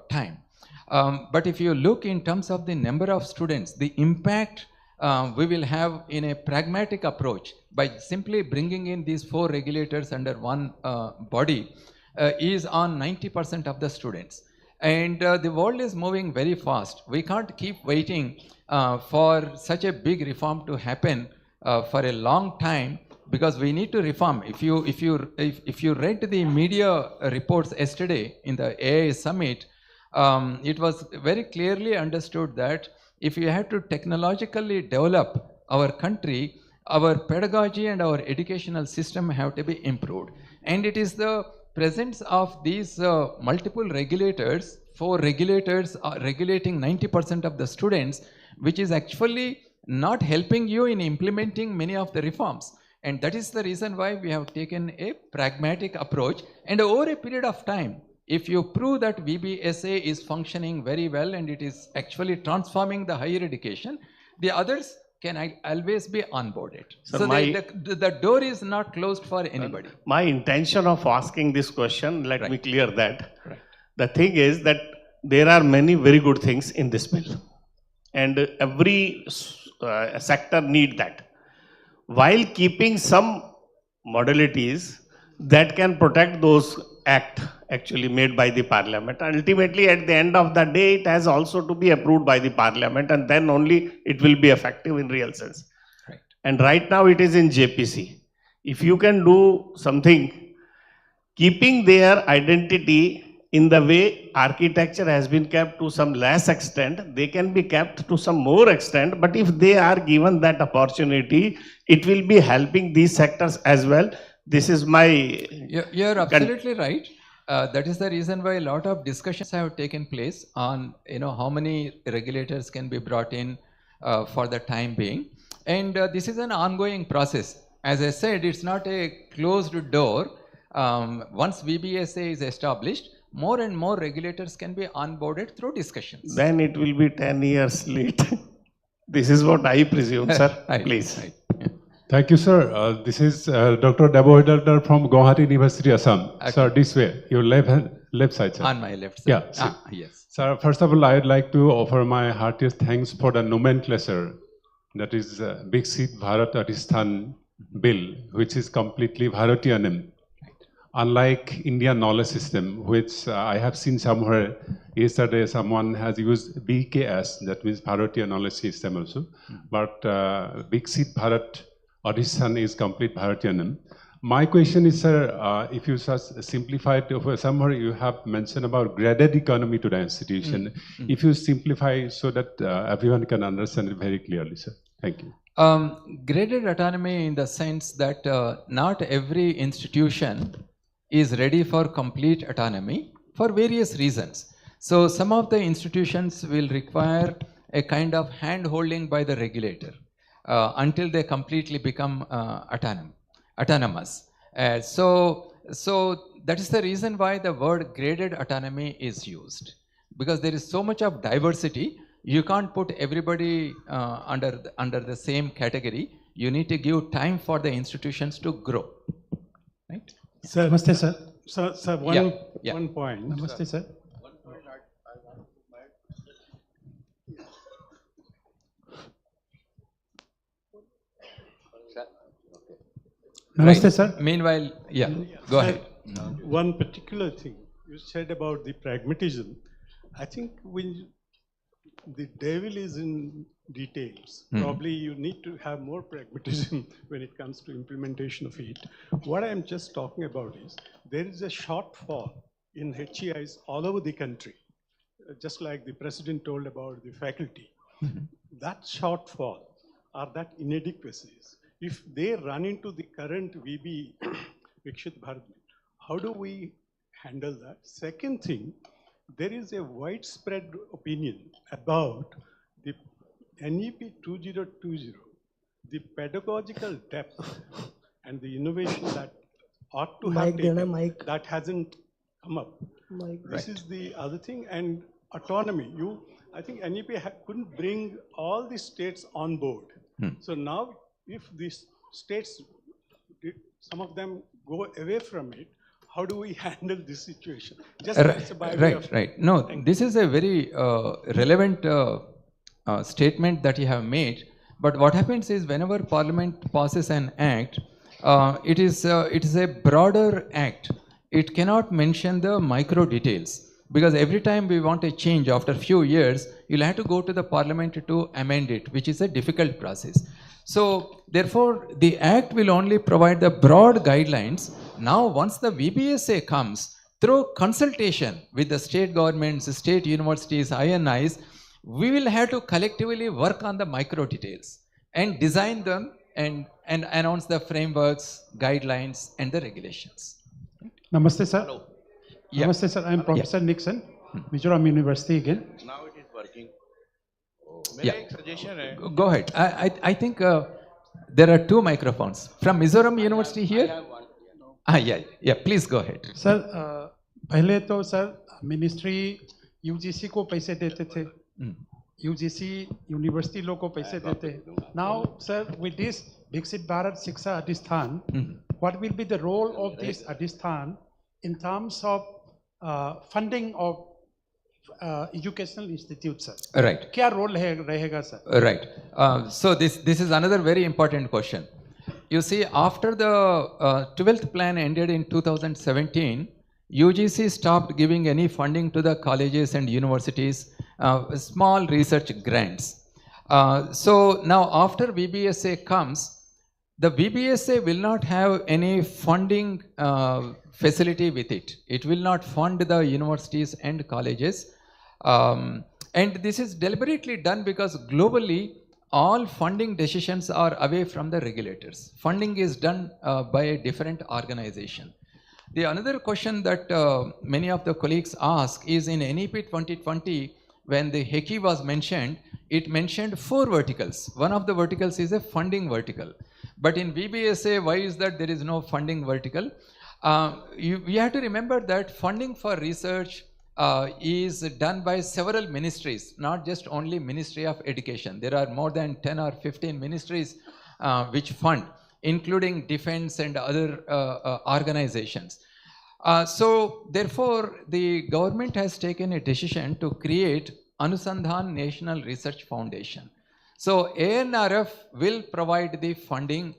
time. But if you look in terms of the number of students, the impact we will have in a pragmatic approach by simply bringing in these 4 regulators under one body is on 90% of the students. And the world is moving very fast. We can't keep waiting for such a big reform to happen for a long time because we need to reform. If you read the media reports yesterday in the AI summit, it was very clearly understood that if you have to technologically develop our country, our pedagogy and our educational system have to be improved. And it is the presence of these multiple regulators, 4 regulators regulating 90% of the students, which is actually not helping you in implementing many of the reforms. And that is the reason why we have taken a pragmatic approach. And over a period of time, if you prove that VBSA is functioning very well and it is actually transforming the higher education, the others can always be onboarded. So the door is not closed for anybody. My intention of asking this question, let me clear that. Right. The thing is that there are many very good things in this bill and every sector need that. While keeping some modalities that can protect those act actually made by the parliament. Ultimately, at the end of the day, it has also to be approved by the parliament and then only it will be effective in real sense. Right. And right now it is in JPC. If you can do something, keeping their identity in the way architecture has been kept to some less extent, they can be kept to some more extent, but if they are given that opportunity, it will be helping these sectors as well. This is my... You're absolutely right. That is the reason why a lot of discussions have taken place on how many regulators can be brought in for the time being. And this is an ongoing process. As I said, it's not a closed door. Once VBSA is established, more and more regulators can be onboarded through discussions. Then it will be 10 years late. This is what I presume, sir. Right, please. Right. Thank you, sir. This is Dr. Debohidar from Guwahati University, Assam. Okay. Sir, this way, your left side, sir. On my left side. Yeah. Yes. Sir, first of all, I'd like to offer my heartiest thanks for the nomenclature, that is Viksit Bharat Adhisthan Bill, which is completely Bharatiyanam. Unlike Indian knowledge system, which I have seen somewhere, yesterday someone has used BKS, that means Bharatiya knowledge system also. But Viksit Bharat Adhisthan is complete Bharatiyanam. My question is, sir, if you just simplify it, somewhere you have mentioned about graded economy to the institution. If you simplify so that everyone can understand it very clearly, sir. Thank you. Graded autonomy in the sense that not every institution is ready for complete autonomy for various reasons. So some of the institutions will require a kind of hand-holding by the regulator until they completely become autonomous. So that is the reason why the word graded autonomy is used, because there is so much of diversity. You can't put everybody under the same category. You need to give time for the institutions to grow, right? Sir, Namaste, sir. sir, Yeah. one point. Namaste, sir. Namaste, Right. sir. Meanwhile, yeah, go Sir, ahead. One particular thing you said about the pragmatism. I think when the devil is in details, probably you need to have more pragmatism when it comes to implementation of it. What I'm just talking about is there is a shortfall in HEIs all over the country, just like the president told about the faculty. That shortfall or that inadequacies, if they run into the current VB Viksit Bharat, how do we handle that? Second thing, there is a widespread opinion about the NEP 2020, the pedagogical depth and the innovation that ought to have taken, that hasn't come up. This is the other thing, and autonomy. I think NEP couldn't bring all the states on board. So now, if these states, some of them go away from it, how do we handle this situation? Just that's by way of. Right. No, this is a very relevant statement that you have made. But what happens is whenever Parliament passes an act, it is a broader act. It cannot mention the micro details. Because every time we want a change after a few years, you'll have to go to the Parliament to amend it, which is a difficult process. So therefore, the Act will only provide the broad guidelines. Now, once the VBSA comes, through consultation with the state governments, state universities, INIs, we will have to collectively work on the micro details and design them and announce the frameworks, guidelines, and the regulations. Namaste, sir. Hello. Yeah. Namaste, sir. I am Professor Nixon, Mizoram University again. Now it is working. Yeah. मेरा एक suggestion है. Go ahead. I think there are two microphones. From Mizoram University here? Yeah. Please go ahead. Sir पहले तो sir ministry UGC को पैसे देते थे, UGC university लोग को पैसे देते हैं. नाउ सर विद दिस विकसित भारत शिक्षा अधिष्ठान, what will be the role of this अधिष्ठान in terms of funding of educational institutes, sir? Right. क्या रोल रहेगा sir? Right. So this is another very important question. You see, after the 12th plan ended in 2017, UGC stopped giving any funding to the colleges and universities, small research grants. So now after VBSA comes, the VBSA will not have any funding facility with it. It will not fund the universities and colleges. And this is deliberately done because globally, all funding decisions are away from the regulators. Funding is done by a different organization. The another question that many of the colleagues ask is in NEP 2020, when the HECI was mentioned, it mentioned 4 verticals. One of the verticals is a funding vertical. But in VBSA, why is that there is no funding vertical? We have to remember that funding for research is done by several ministries, not just only Ministry of Education. There are more than 10 or 15 ministries which fund, including defense and other organizations. So therefore, the government has taken a decision to create Anusandhan National Research Foundation. So ANRF will provide the funding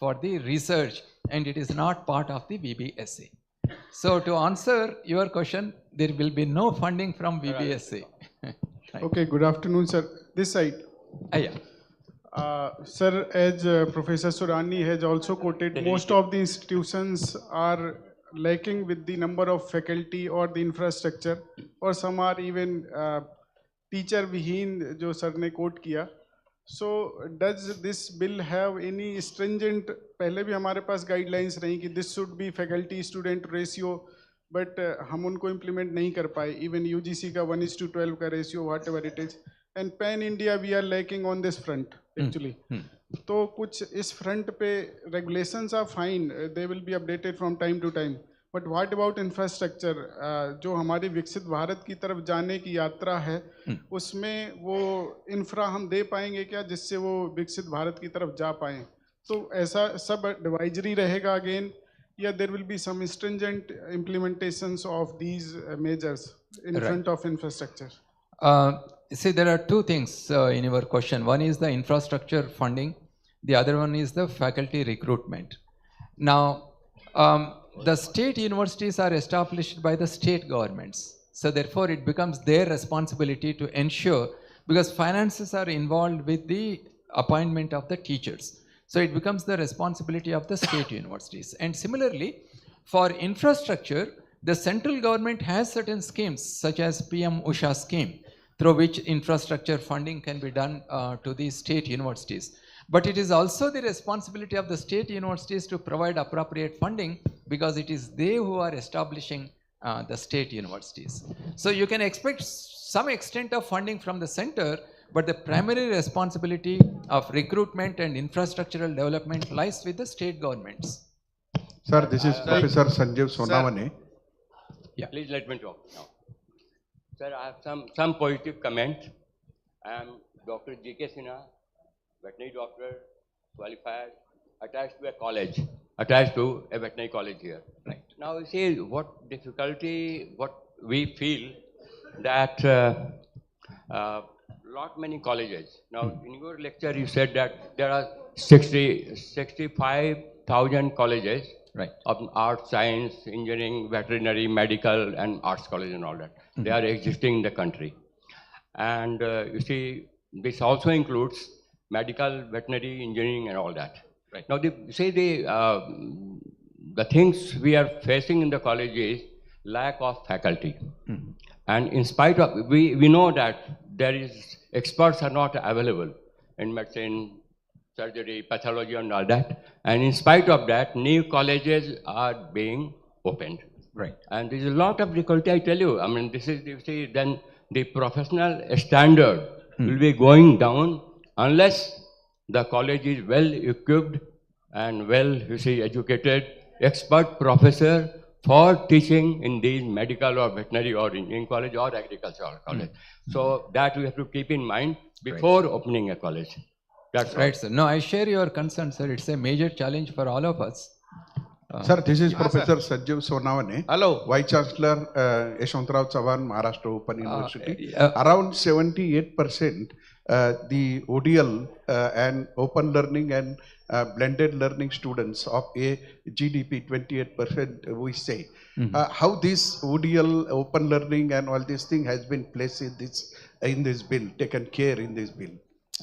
for the research, and it is not part of the VBSA. So to answer your question, there will be no funding from VBSA. Right. Okay, good afternoon, sir. This side. Yeah. Sir, as Professor Surani has also quoted, most of the institutions are lacking with the number of faculty or the infrastructure, or some are even teacher vihin, jo sir ne quote kiya. So does this bill have any stringent, पहले भी हमारे पास guidelines रही कि this should be faculty student ratio, but हम उनको implement नहीं कर पाए. Even UGC का 1:12 का ratio, whatever it is, and pan India we are lacking on this front actually. तो कुछ इस front पे regulations are fine, they will be updated from time to time. But what about infrastructure? जो हमारी विकसित भारत की तरफ जाने की यात्रा है, उसमें वो इंफ्रा हम दे पाएंगे क्या, जिससे वो विकसित भारत की तरफ जा पाएं? तो ऐसा सब एडवाइजरी रहेगा अगेन, या there will be some stringent implementations of these measures in front of infrastructure? See, there are two things in your question. One is the infrastructure funding. The other one is the faculty recruitment. Now, the state universities are established by the state governments. So therefore, it becomes their responsibility to ensure, because finances are involved with the appointment of the teachers. So it becomes the responsibility of the state universities. And similarly, for infrastructure, the central government has certain schemes such as PM Usha scheme, through which infrastructure funding can be done to the state universities. But it is also the responsibility of the state universities to provide appropriate funding, because it is they who are establishing the state universities. So you can expect some extent of funding from the center, but the primary responsibility of recruitment and infrastructural development lies with the state governments. Sir, this is Professor Sanjeev Sonavane. Yeah. Please let me talk now. Sir, I have some positive comment. I am Dr. G.K. Sinha, veterinary doctor, qualified, attached to a college, attached to a veterinary college here. Right. Now, you see what difficulty, what we feel that many colleges. Now, in your lecture, you said that there are 65,000 colleges. Right. Of arts, science, engineering, veterinary, medical, and arts college and all that. They are existing in the country. And you see, this also includes medical, veterinary, engineering, and all that. Right. Now, the things we are facing in the college is lack of faculty. And in spite of, we know that there is, experts are not available in medicine, surgery, pathology, and all that. And in spite of that, new colleges are being opened. Right. And there's a lot of difficulty, I tell you. I mean, this is, you see, then the professional standard will be going down unless the college is well equipped and well, you see, educated, expert professor for teaching in these medical or veterinary or engineering college or agricultural college. So that we have to keep in mind before opening a college. That's right, sir. No, I share your concern, sir. It's a major challenge for all of us. Sir, this is Professor Sanjeev Sonavane. Hello. Vice Chancellor Yashwantrao Chavan, Maharashtra Open University. Around 78% the ODL and open learning and blended learning students of a GDP, 28% we say. How this ODL, open learning and all this thing has been placed in this bill, taken care in this bill?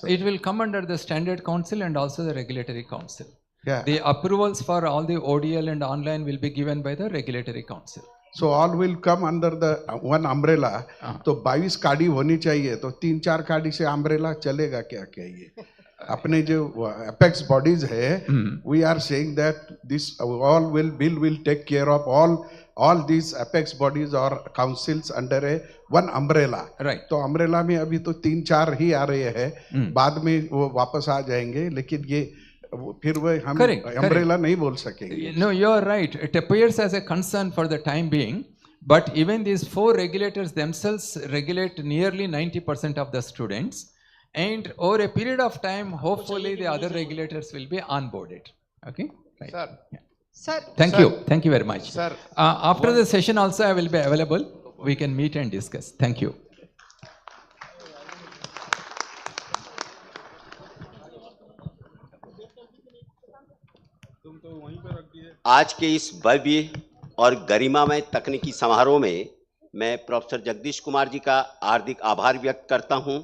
It will come under the Standard Council and also the Regulatory Council. Yeah. The approvals for all the ODL and online will be given by the Regulatory Council. So all will come under the one umbrella. तो 22 गाड़ी होनी चाहिए, तो 3-4 गाड़ी से umbrella चलेगा क्या ये? अपने जो apex bodies है, we are saying that this bill will take care of all these apex bodies or councils under a one umbrella. Right. तो umbrella में अभी तो 3-4 ही आ रहे हैं, बाद में वो वापस आ जाएंगे, लेकिन ये फिर वो हम umbrella नहीं बोल सकेंगे. No, you are right. It appears as a concern for the time being, but even these 4 regulators themselves regulate nearly 90% of the students, and over a period of time, hopefully the other regulators will be onboarded. Okay. Right. Sir. Yeah. Sir. Thank you. Thank you very much. Sir. After the session also I will be available. We can meet and discuss. Thank you. आज के इस भव्य और गरिमामय तकनीकी समारोह में मैं professor Jagdish Kumar ji का हार्दिक आभार व्यक्त करता हूं,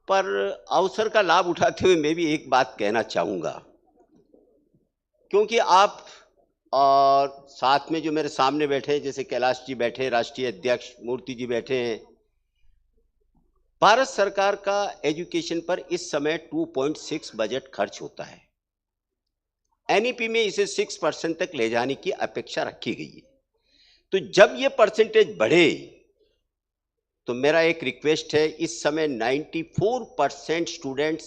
पर अवसर का लाभ उठाते हुए मैं भी एक बात कहना चाहूंगा, क्योंकि आप और साथ में जो मेरे सामने बैठे हैं, जैसे कैलाश जी बैठे, राष्ट्रीय अध्यक्ष मूर्ति जी बैठे हैं, भारत सरकार का एजुकेशन पर इस समय 2.6 बजट खर्च होता है। एनईपी में इसे 6% तक ले जाने की अपेक्षा रखी गई है। तो जब ये परसेंटेज बढ़े तो मेरा एक रिक्वेस्ट है, इस समय 94% स्टूडेंट्स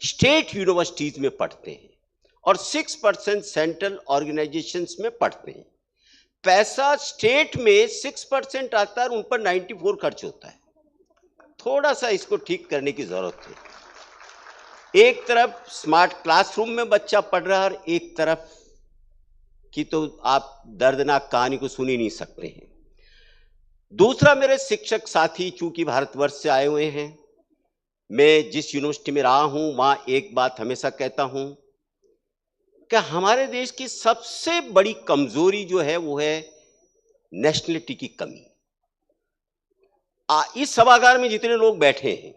स्टेट यूनिवर्सिटीज में पढ़ते हैं और 6% सेंट्रल ऑर्गेनाइजेशंस में पढ़ते हैं। पैसा स्टेट में 6% आता है और उन पर 94 खर्च होता है। थोड़ा सा इसको ठीक करने की जरूरत है। एक तरफ स्मार्ट क्लासरूम में बच्चा पढ़ रहा है और एक तरफ की तो आप दर्दनाक कहानी को सुन ही नहीं सकते हैं। दूसरा, मेरे शिक्षक साथी चूंकि भारतवर्ष से आए हुए हैं, मैं जिस यूनिवर्सिटी में रहा हूं वहां एक बात हमेशा कहता हूं कि हमारे देश की सबसे बड़ी कमजोरी जो है वो है नेशनलिटी की कमी। इस सभागार में जितने लोग बैठे हैं,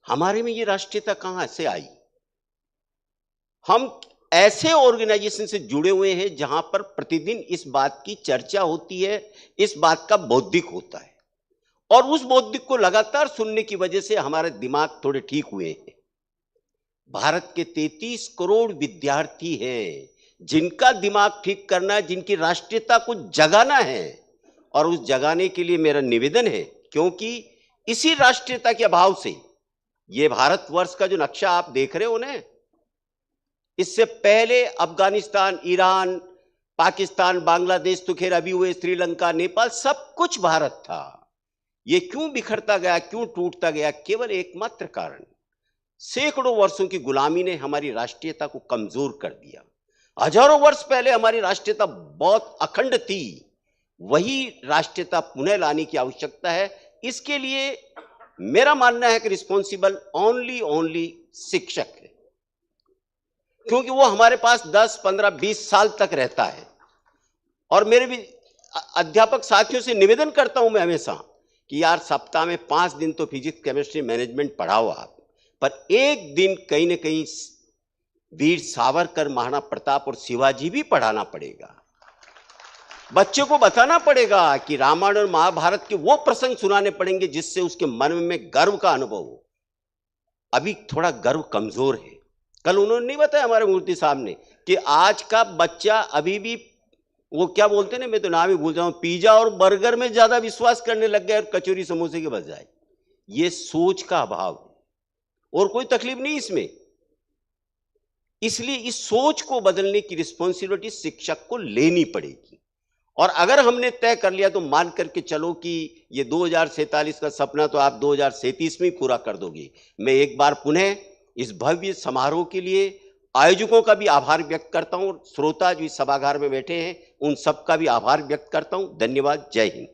हमारे में ये राष्ट्रीयता कहां से आई? हम ऐसे ऑर्गेनाइजेशन से जुड़े हुए हैं जहां पर प्रतिदिन इस बात की चर्चा होती है, इस बात का बौद्धिक होता है, और उस बौद्धिक को लगातार सुनने की वजह से हमारे दिमाग थोड़े ठीक हुए हैं। भारत के 33 करोड़ विद्यार्थी हैं जिनका दिमाग ठीक करना है, जिनकी राष्ट्रीयता को जगाना है, और उस जगाने के लिए मेरा निवेदन है, क्योंकि इसी राष्ट्रीयता के अभाव से ये भारतवर्ष का जो नक्शा आप देख रहे हो ना, इससे पहले अफगानिस्तान, ईरान, पाकिस्तान, बांग्लादेश तो खैर अभी हुए, श्रीलंका, नेपाल, सब कुछ भारत था। ये क्यों बिखरता गया, क्यों टूटता गया? केवल एकमात्र कारण, सैकड़ों वर्षों की गुलामी ने हमारी राष्ट्रीयता को कमजोर कर दिया। हजारों वर्ष पहले हमारी राष्ट्रीयता बहुत अखंड थी, वही राष्ट्रीयता पुनः लाने की आवश्यकता है। इसके लिए मेरा मानना है कि रिस्पॉन्सिबल ओनली शिक्षक है, क्योंकि वो हमारे पास 10, 15, 20 साल तक रहता है। और मेरे भी अध्यापक साथियों से निवेदन करता हूं मैं हमेशा कि यार सप्ताह में 5 दिन तो फिजिक्स, केमिस्ट्री, मैनेजमेंट पढ़ाओ आप, पर एक दिन कहीं ना कहीं वीर सावरकर, महाराणा प्रताप और शिवाजी भी पढ़ाना पड़ेगा। बच्चे को बताना पड़ेगा कि रामायण और महाभारत के वो प्रसंग सुनाने पड़ेंगे जिससे उसके मन में गर्व का अनुभव हो। अभी थोड़ा गर्व कमजोर है। कल उन्होंने नहीं बताया हमारे मूर्ति साहब ने कि आज का बच्चा अभी भी वो क्या बोलते हैं ना, मैं तो नाम ही भूल जाऊं, पिज्जा और बर्गर में ज्यादा विश्वास करने लग गया और कचौरी समोसे के बजाय। ये सोच का अभाव है और कोई तकलीफ नहीं इसमें। इसलिए इस सोच को बदलने की रिस्पॉन्सिबिलिटी शिक्षक को लेनी पड़ेगी। और अगर हमने तय कर लिया तो मान करके चलो कि ये 2047 का सपना तो आप 2037 में ही पूरा कर दोगे। मैं एक बार पुनः इस भव्य समारोह के लिए आयोजकों का भी आभार व्यक्त करता हूं और श्रोता जो इस सभागार में बैठे हैं उन सब का भी आभार व्यक्त करता हूं। धन्यवाद। जय हिंद।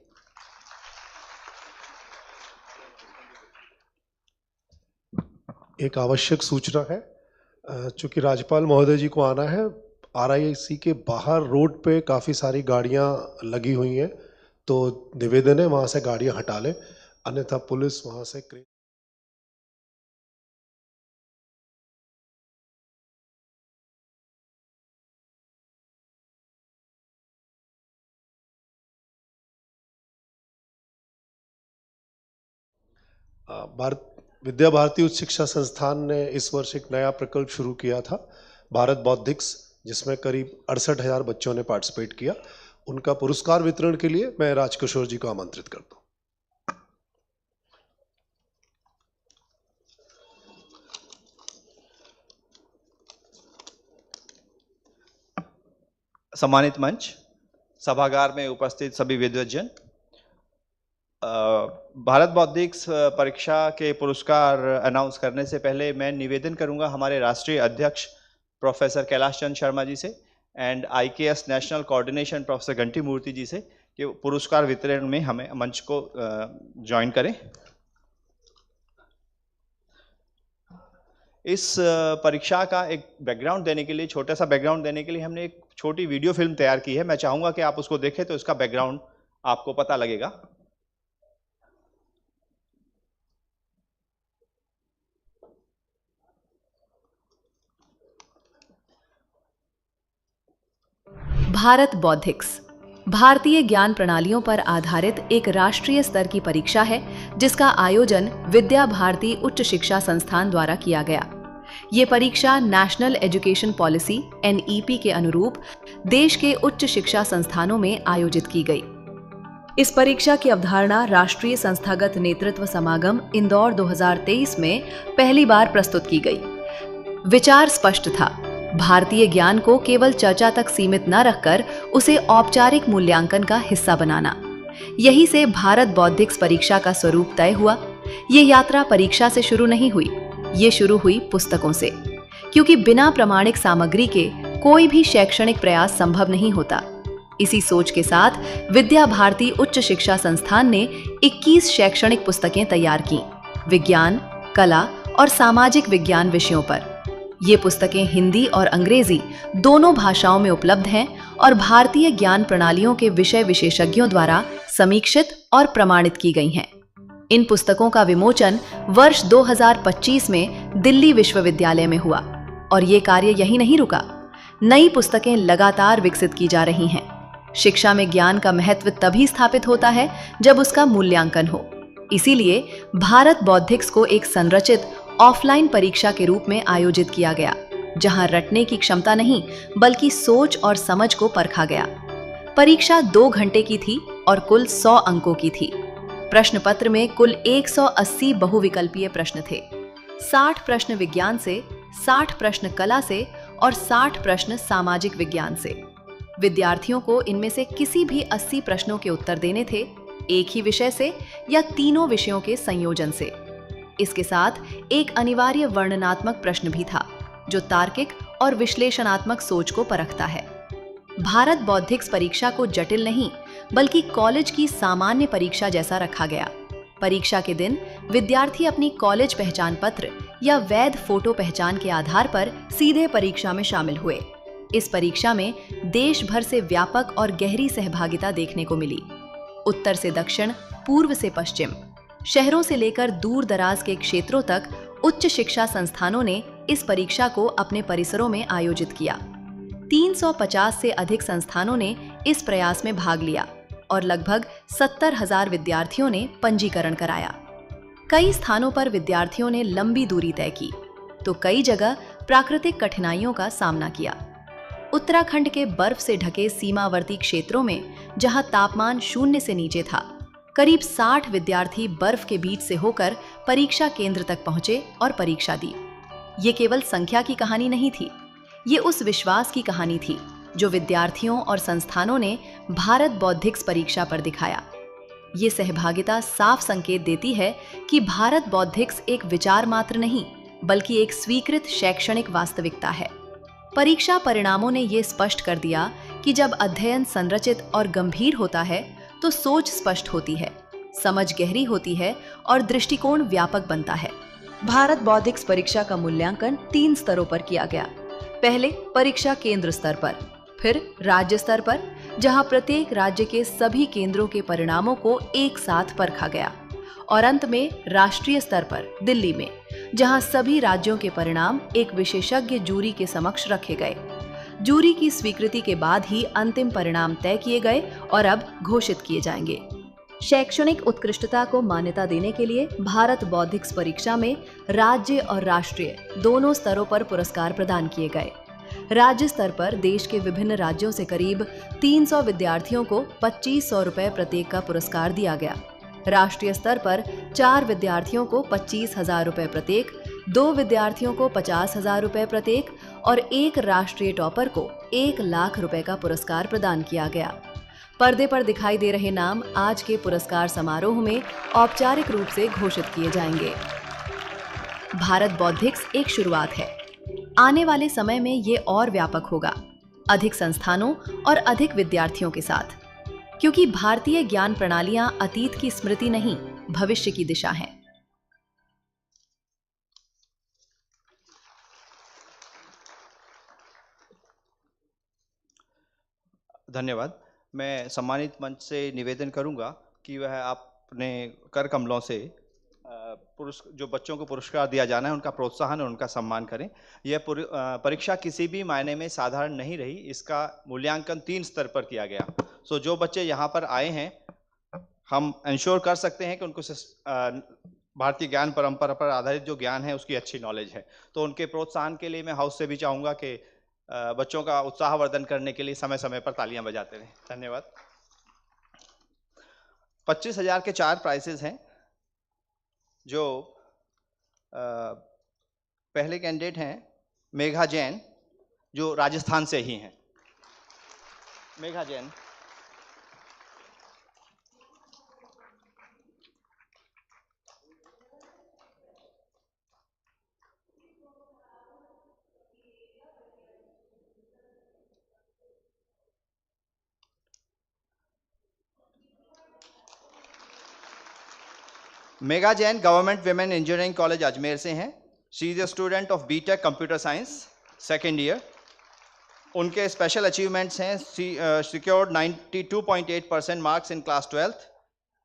एक आवश्यक सूचना है, चूंकि राज्यपाल महोदय जी को आना है, RIC के बाहर रोड पे काफ़ी सारी गाड़ियां लगी हुई हैं, तो निवेदन है वहां से गाड़ियां हटा लें, अन्यथा पुलिस वहां से विद्या भारती उच्च शिक्षा संस्थान ने इस वर्ष एक नया प्रकल्प शुरू किया था, भारत बौद्धिक्स, जिसमें करीब 68,000 बच्चों ने पार्टिसिपेट किया। उनका पुरस्कार वितरण के लिए मैं राजकिशोर जी को आमंत्रित करता हूं। सम्मानित मंच, सभागार में उपस्थित सभी विद्वज्जन, भारत बौद्धिक्स परीक्षा के पुरस्कार अनाउंस करने से पहले मैं निवेदन करूंगा हमारे राष्ट्रीय अध्यक्ष प्रोफेसर कैलाश चंद शर्मा जी से and IKS national coordination professor घंटी मूर्ति जी से कि पुरस्कार वितरण में हमें मंच को ज्वाइन करें। इस परीक्षा का एक बैकग्राउंड देने के लिए, छोटा सा बैकग्राउंड देने के लिए हमने एक छोटी वीडियो फिल्म तैयार की है। मैं चाहूंगा कि आप उसको देखें तो इसका बैकग्राउंड आपको पता लगेगा। भारत बौद्धिक्स भारतीय ज्ञान प्रणालियों पर आधारित एक राष्ट्रीय स्तर की परीक्षा है जिसका आयोजन विद्या भारती उच्च शिक्षा संस्थान द्वारा किया गया। ये परीक्षा नेशनल एजुकेशन पॉलिसी NEP के अनुरूप देश के उच्च शिक्षा संस्थानों में आयोजित की गई। इस परीक्षा की अवधारणा राष्ट्रीय संस्थागत नेतृत्व समागम इंदौर 2023 में पहली बार प्रस्तुत की गई। विचार स्पष्ट था, भारतीय ज्ञान को केवल चर्चा तक सीमित न रखकर उसे औपचारिक मूल्यांकन का हिस्सा बनाना। यही से भारत बौद्धिक्स परीक्षा का स्वरूप तय हुआ। ये यात्रा परीक्षा से शुरू नहीं हुई, ये शुरू हुई पुस्तकों से, क्योंकि बिना प्रमाणिक सामग्री के कोई भी शैक्षणिक प्रयास संभव नहीं होता। इसी सोच के साथ विद्या भारती उच्च शिक्षा संस्थान ने 21 शैक्षणिक पुस्तकें तैयार की, विज्ञान, कला और सामाजिक विज्ञान विषयों पर। ये पुस्तकें हिंदी और अंग्रेजी दोनों भाषाओं में उपलब्ध हैं और भारतीय ज्ञान प्रणालियों के विषय विशेषज्ञों द्वारा समीक्षित और प्रमाणित की गई हैं। इन पुस्तकों का विमोचन वर्ष 2025 में दिल्ली विश्वविद्यालय में हुआ और ये कार्य यही नहीं रुका। नई पुस्तकें लगातार विकसित की जा रही हैं। शिक्षा में ज्ञान का महत्व तभी स्थापित होता है जब उसका मूल्यांकन हो। इसीलिए भारत बौद्धिक्स को एक संरचित ऑफलाइन परीक्षा के रूप में आयोजित किया गया, जहां रटने की क्षमता नहीं बल्कि सोच और समझ को परखा गया। परीक्षा 2 घंटे की थी और कुल 100 अंकों की थी। प्रश्न पत्र में कुल 180 बहुविकल्पीय प्रश्न थे। 60 प्रश्न विज्ञान से, 60 प्रश्न कला से और 60 प्रश्न सामाजिक विज्ञान से। विद्यार्थियों को इनमें से किसी भी 80 प्रश्नों के उत्तर देने थे, एक ही विषय से या तीनों विषयों के संयोजन से। इसके साथ एक अनिवार्य वर्णनात्मक प्रश्न भी था, जो तार्किक और विश्लेषणात्मक सोच को परखता है। भारत बौद्धिक्स परीक्षा को जटिल नहीं बल्कि कॉलेज की सामान्य परीक्षा जैसा रखा गया। परीक्षा के दिन विद्यार्थी अपनी कॉलेज पहचान पत्र या वैध फोटो पहचान के आधार पर सीधे परीक्षा में शामिल हुए। इस परीक्षा में देश भर से व्यापक और गहरी सहभागिता देखने को मिली। उत्तर से दक्षिण, पूर्व से पश्चिम, शहरों से लेकर दूर दराज के क्षेत्रों तक उच्च शिक्षा संस्थानों ने इस परीक्षा को अपने परिसरों में आयोजित किया। 350 से अधिक संस्थानों ने इस प्रयास में भाग लिया और लगभग 70,000 विद्यार्थियों ने पंजीकरण कराया। कई स्थानों पर विद्यार्थियों ने लंबी दूरी तय की, तो कई जगह प्राकृतिक कठिनाइयों का सामना किया। उत्तराखंड के बर्फ से ढके सीमावर्ती क्षेत्रों में, जहां तापमान 0 से नीचे था, करीब 60 विद्यार्थी बर्फ के बीच से होकर परीक्षा केंद्र तक पहुंचे और परीक्षा दी। ये केवल संख्या की कहानी नहीं थी, ये उस विश्वास की कहानी थी जो विद्यार्थियों और संस्थानों ने भारत बौद्धिक्स परीक्षा पर दिखाया। ये सहभागिता साफ संकेत देती है कि भारत बौद्धिक्स एक विचार मात्र नहीं बल्कि एक स्वीकृत शैक्षणिक वास्तविकता है। परीक्षा परिणामों ने ये स्पष्ट कर दिया कि जब अध्ययन संरचित और गंभीर होता है तो सोच स्पष्ट होती है, समझ गहरी होती है और दृष्टिकोण व्यापक बनता है। भारत बौद्धिक्स परीक्षा का मूल्यांकन 3 स्तरों पर किया गया। पहले परीक्षा केंद्र स्तर पर, फिर राज्य स्तर पर, जहां प्रत्येक राज्य के सभी केंद्रों के परिणामों को एक साथ परखा गया, और अंत में राष्ट्रीय स्तर पर दिल्ली में, जहां सभी राज्यों के परिणाम एक विशेषज्ञ जूरी के समक्ष रखे गए। जूरी की स्वीकृति के बाद ही अंतिम परिणाम तय किए गए और अब घोषित किए जाएंगे। शैक्षणिक उत्कृष्टता को मान्यता देने के लिए भारत बौद्धिक्स परीक्षा में राज्य और राष्ट्रीय दोनों स्तरों पर पुरस्कार प्रदान किए गए। राज्य स्तर पर देश के विभिन्न राज्यों से करीब 300 विद्यार्थियों को 2500 रुपए प्रत्येक का पुरस्कार दिया गया। राष्ट्रीय स्तर पर 4 विद्यार्थियों को 25,000 रुपए प्रत्येक, 2 विद्यार्थियों को 50,000 रुपए प्रत्येक और 1 राष्ट्रीय टॉपर को 1 लाख रुपए का पुरस्कार प्रदान किया गया। पर्दे पर दिखाई दे रहे नाम आज के पुरस्कार समारोह में औपचारिक रूप से घोषित किए जाएंगे। भारत बौद्धिक्स एक शुरुआत है। आने वाले समय में ये और व्यापक होगा, अधिक संस्थानों और अधिक विद्यार्थियों के साथ, क्योंकि भारतीय ज्ञान प्रणालियां अतीत की स्मृति नहीं, भविष्य की दिशा हैं। धन्यवाद। मैं सम्मानित मंच से निवेदन करूंगा कि वह अपने कर कमलों से जो बच्चों को पुरस्कार दिया जाना है उनका प्रोत्साहन और उनका सम्मान करें। यह परीक्षा किसी भी मायने में साधारण नहीं रही। इसका मूल्यांकन 3 स्तर पर किया गया। सो जो बच्चे यहाँ पर आए हैं, हम इंश्योर कर सकते हैं कि उनको भारतीय ज्ञान परंपरा पर आधारित जो ज्ञान है उसकी अच्छी नॉलेज है। तो उनके प्रोत्साहन के लिए मैं हाउस से भी चाहूँगा कि बच्चों का उत्साहवर्धन करने के लिए समय समय पर तालियां बजाते रहें। धन्यवाद। 25,000 के 4 प्राइजेस हैं। जो पहले कैंडिडेट हैं मेघा जैन, जो राजस्थान से ही हैं। Megha Jain. Megha Jain government women engineering college Ajmer से हैं। She is a student of BTech computer science second year. उनके स्पेशल अचीवमेंट्स हैं secured 92.8% marks in class 12th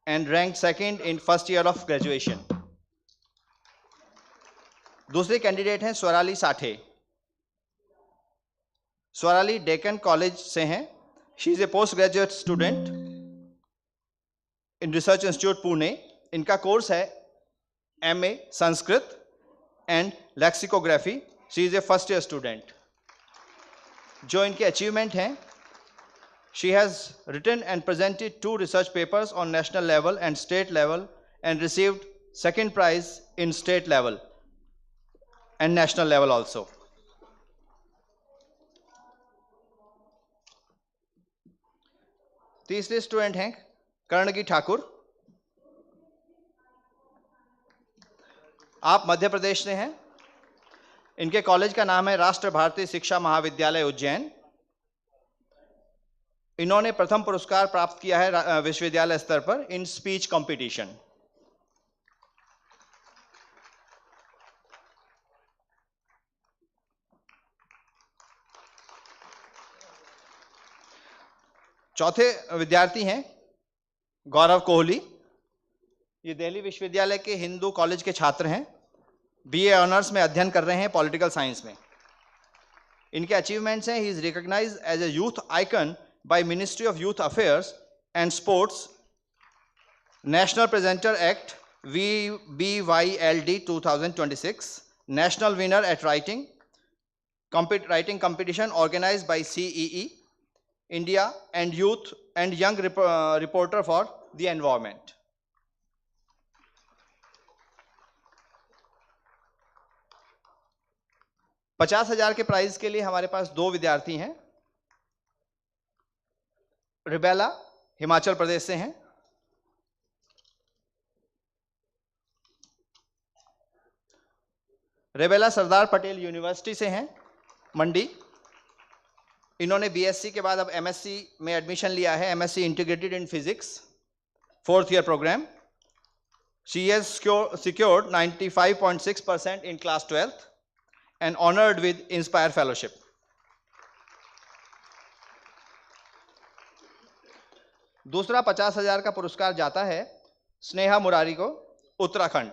and rank second in first year of graduation. दूसरे कैंडिडेट हैं स्वराली साठे। स्वराली डेक्कन कॉलेज से हैं। She is a post graduate student in research institute Pune. इनका course है MA Sanskrit and lexicography. She is a first year student. जो इनके achievement हैं, she has written and presented 2 research papers on national level and state level and received second prize in state level and national level also. तीसरे student हैं कर्णगी ठाकुर। आप मध्य प्रदेश से हैं। इनके college का नाम है राष्ट्र भारतीय शिक्षा महाविद्यालय उज्जैन। इन्होंने प्रथम पुरस्कार प्राप्त किया है विश्वविद्यालय स्तर पर इन स्पीच कंपटीशन। चौथे विद्यार्थी हैं गौरव कोहली। ये दिल्ली विश्वविद्यालय के हिंदू कॉलेज के छात्र हैं। BA ऑनर्स में अध्ययन कर रहे हैं पॉलिटिकल साइंस में। इनके अचीवमेंट्स हैं, he is recognised as a youth icon by ministry of youth affairs and sports, national presenter at VBYLD 2026, national winner at writing competition organized by CEE India and youth and young reporter for the environment. $50,000 के prize के लिए हमारे पास 2 विद्यार्थी हैं। रिबेला हिमाचल प्रदेश से हैं। रिबेला Sardar Patel university से हैं, मंडी। इन्होंने BSc के बाद अब MSc में एडमिशन लिया है, MSc integrated in physics 4th year programme. She has secured 95.6% in class 12th and honored with Inspire Fellowship. दूसरा 50,000 का पुरस्कार जाता है स्नेहा मुरारी को, उत्तराखंड।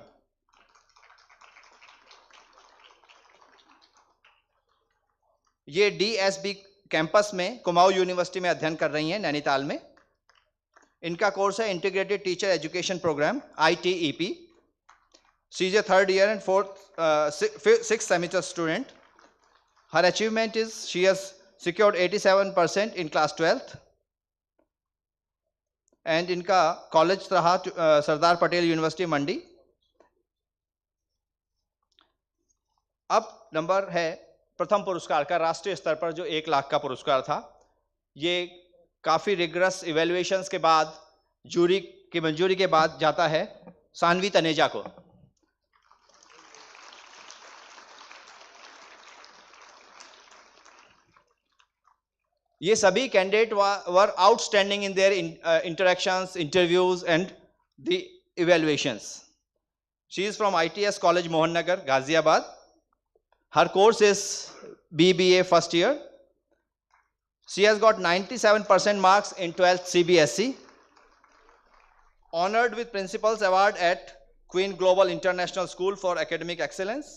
ये DSB कैंपस में कुमाऊं यूनिवर्सिटी में अध्ययन कर रही हैं, नैनीताल में। इनका कोर्स है integrated teacher education programme ITEP। She is a 3rd year and 6th semester student. हर achievement is she has secured 87% in class 12th and इनका कॉलेज रहा सरदार पटेल यूनिवर्सिटी मंडी। अब नंबर है प्रथम पुरस्कार का, राष्ट्रीय स्तर पर जो 1 लाख का पुरस्कार था। ये काफी रिगरस इवैल्यूएशंस के बाद, जूरी की मंजूरी के बाद जाता है सानवी तनेजा को। ये सभी candidate were outstanding in their interactions, interviews and the evaluations. She is from ITS college Mohan Nagar, Ghaziabad. Her course is BBA first year. She has got 97% marks in 12th CBSE. Honored with Principal's Award at Queen Global International School for Academic Excellence.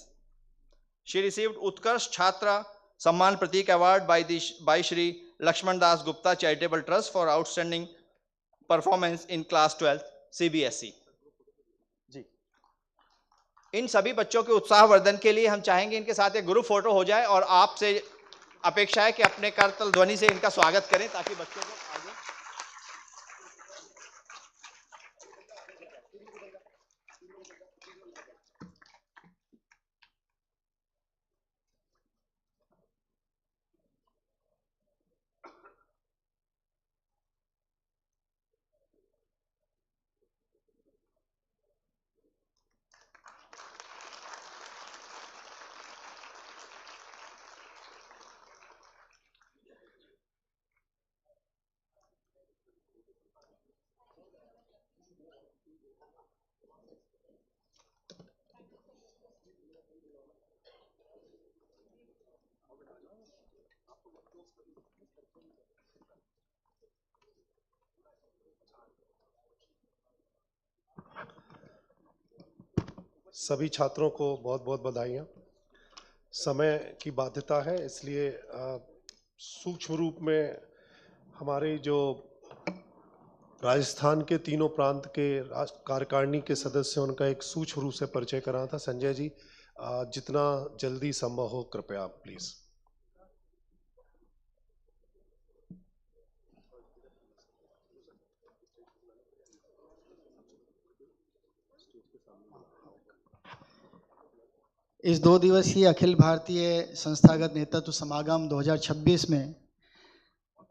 She received Utkarsh Chhatra Samman Pratik Award by Shri Lakshman Das Gupta Charitable Trust for outstanding performance in class 12th CBSE. इन सभी बच्चों के उत्साहवर्धन के लिए हम चाहेंगे इनके साथ एक ग्रुप फोटो हो जाए और आपसे अपेक्षा है कि अपने करतल ध्वनि से इनका स्वागत करें ताकि बच्चों को आगे। सभी छात्रों को बहुत बहुत बधाइयाँ। समय की बाध्यता है, इसलिए सूक्ष्म रूप में हमारे जो राजस्थान के तीनों प्रांत के कार्यकारिणी के सदस्य, उनका एक सूक्ष्म रूप से परिचय करा था। संजय जी, जितना जल्दी संभव हो कृपया प्लीज। इस 2 दिवसीय अखिल भारतीय संस्थागत नेतृत्व समागम 2026 में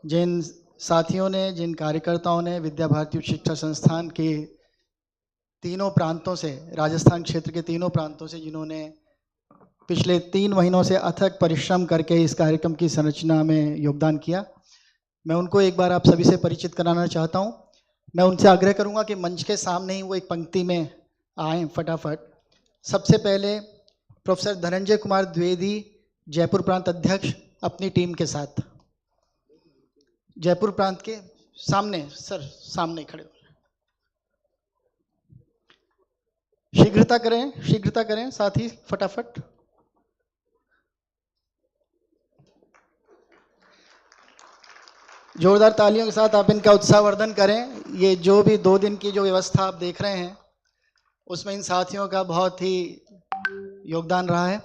जिन साथियों ने, जिन कार्यकर्ताओं ने विद्या भारती उच्च शिक्षा संस्थान के तीनों प्रांतों से, राजस्थान क्षेत्र के तीनों प्रांतों से, जिन्होंने पिछले 3 महीनों से अथक परिश्रम करके इस कार्यक्रम की संरचना में योगदान किया, मैं उनको एक बार आप सभी से परिचित कराना चाहता हूं। मैं उनसे आग्रह करूंगा कि मंच के सामने ही वो एक पंक्ति में आए फटाफट। सबसे पहले प्रोफेसर धनंजय कुमार द्विवेदी, जयपुर प्रांत अध्यक्ष, अपनी टीम के साथ। जयपुर प्रांत के सामने, सर सामने खड़े हो। शीघ्रता करें साथी, फटाफट। जोरदार तालियों के साथ आप इनका उत्साहवर्धन करें। ये जो भी 2 दिन की जो व्यवस्था आप देख रहे हैं, उसमें इन साथियों का बहुत ही योगदान रहा है।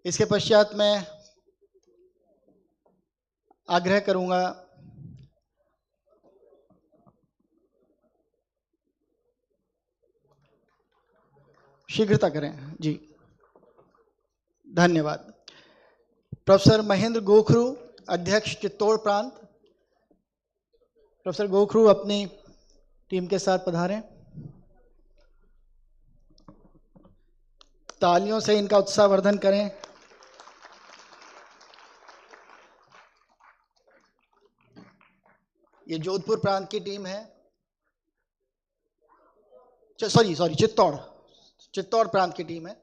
इसके पश्चात मैं आग्रह करूंगा शीघ्रता करें जी, धन्यवाद। प्रोफेसर महेंद्र गोखरू, अध्यक्ष चित्तौड़ प्रांत। प्रोफेसर गोखरू अपनी टीम के साथ पधारें। तालियों से इनका उत्साहवर्धन करें। ये जोधपुर प्रांत की टीम है, सॉरी चित्तौड़ प्रांत की टीम है।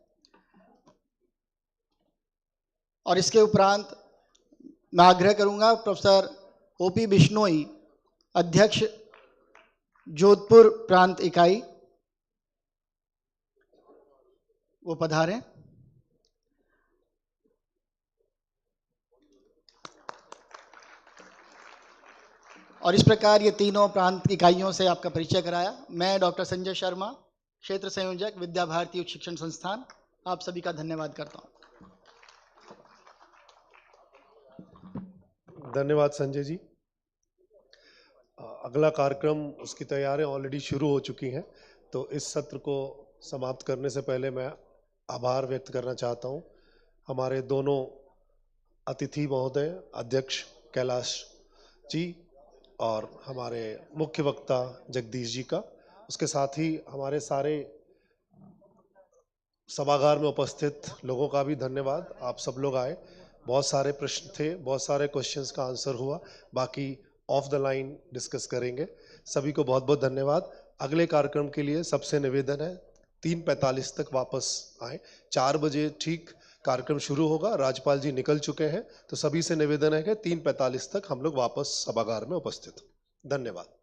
और इसके उपरांत मैं आग्रह करूंगा प्रोफेसर ओपी बिश्नोई, अध्यक्ष जोधपुर प्रांत इकाई, वो पधारें। और इस प्रकार ये तीनों प्रांत इकाइयों से आपका परिचय कराया। मैं डॉक्टर संजय शर्मा, क्षेत्र संयोजक, विद्या भारती उच्च शिक्षण संस्थान, आप सभी का धन्यवाद करता हूं। धन्यवाद संजय जी। अगला कार्यक्रम, उसकी तैयारियां ऑलरेडी शुरू हो चुकी हैं, तो इस सत्र को समाप्त करने से पहले मैं आभार व्यक्त करना चाहता हूं हमारे दोनों अतिथि महोदय, अध्यक्ष कैलाश जी और हमारे मुख्य वक्ता जगदीश जी का। उसके साथ ही हमारे सारे सभागार में उपस्थित लोगों का भी धन्यवाद। आप सब लोग आए, बहुत सारे प्रश्न थे, बहुत सारे क्वेश्चंस का आंसर हुआ, बाकी ऑफ द लाइन डिस्कस करेंगे। सभी को बहुत बहुत धन्यवाद। अगले कार्यक्रम के लिए सबसे निवेदन है 3:45 तक वापस आए। 4 बजे ठीक कार्यक्रम शुरू होगा। राज्यपाल जी निकल चुके हैं, तो सभी से निवेदन है कि 3:45 तक हम लोग वापस सभागार में उपस्थित। धन्यवाद।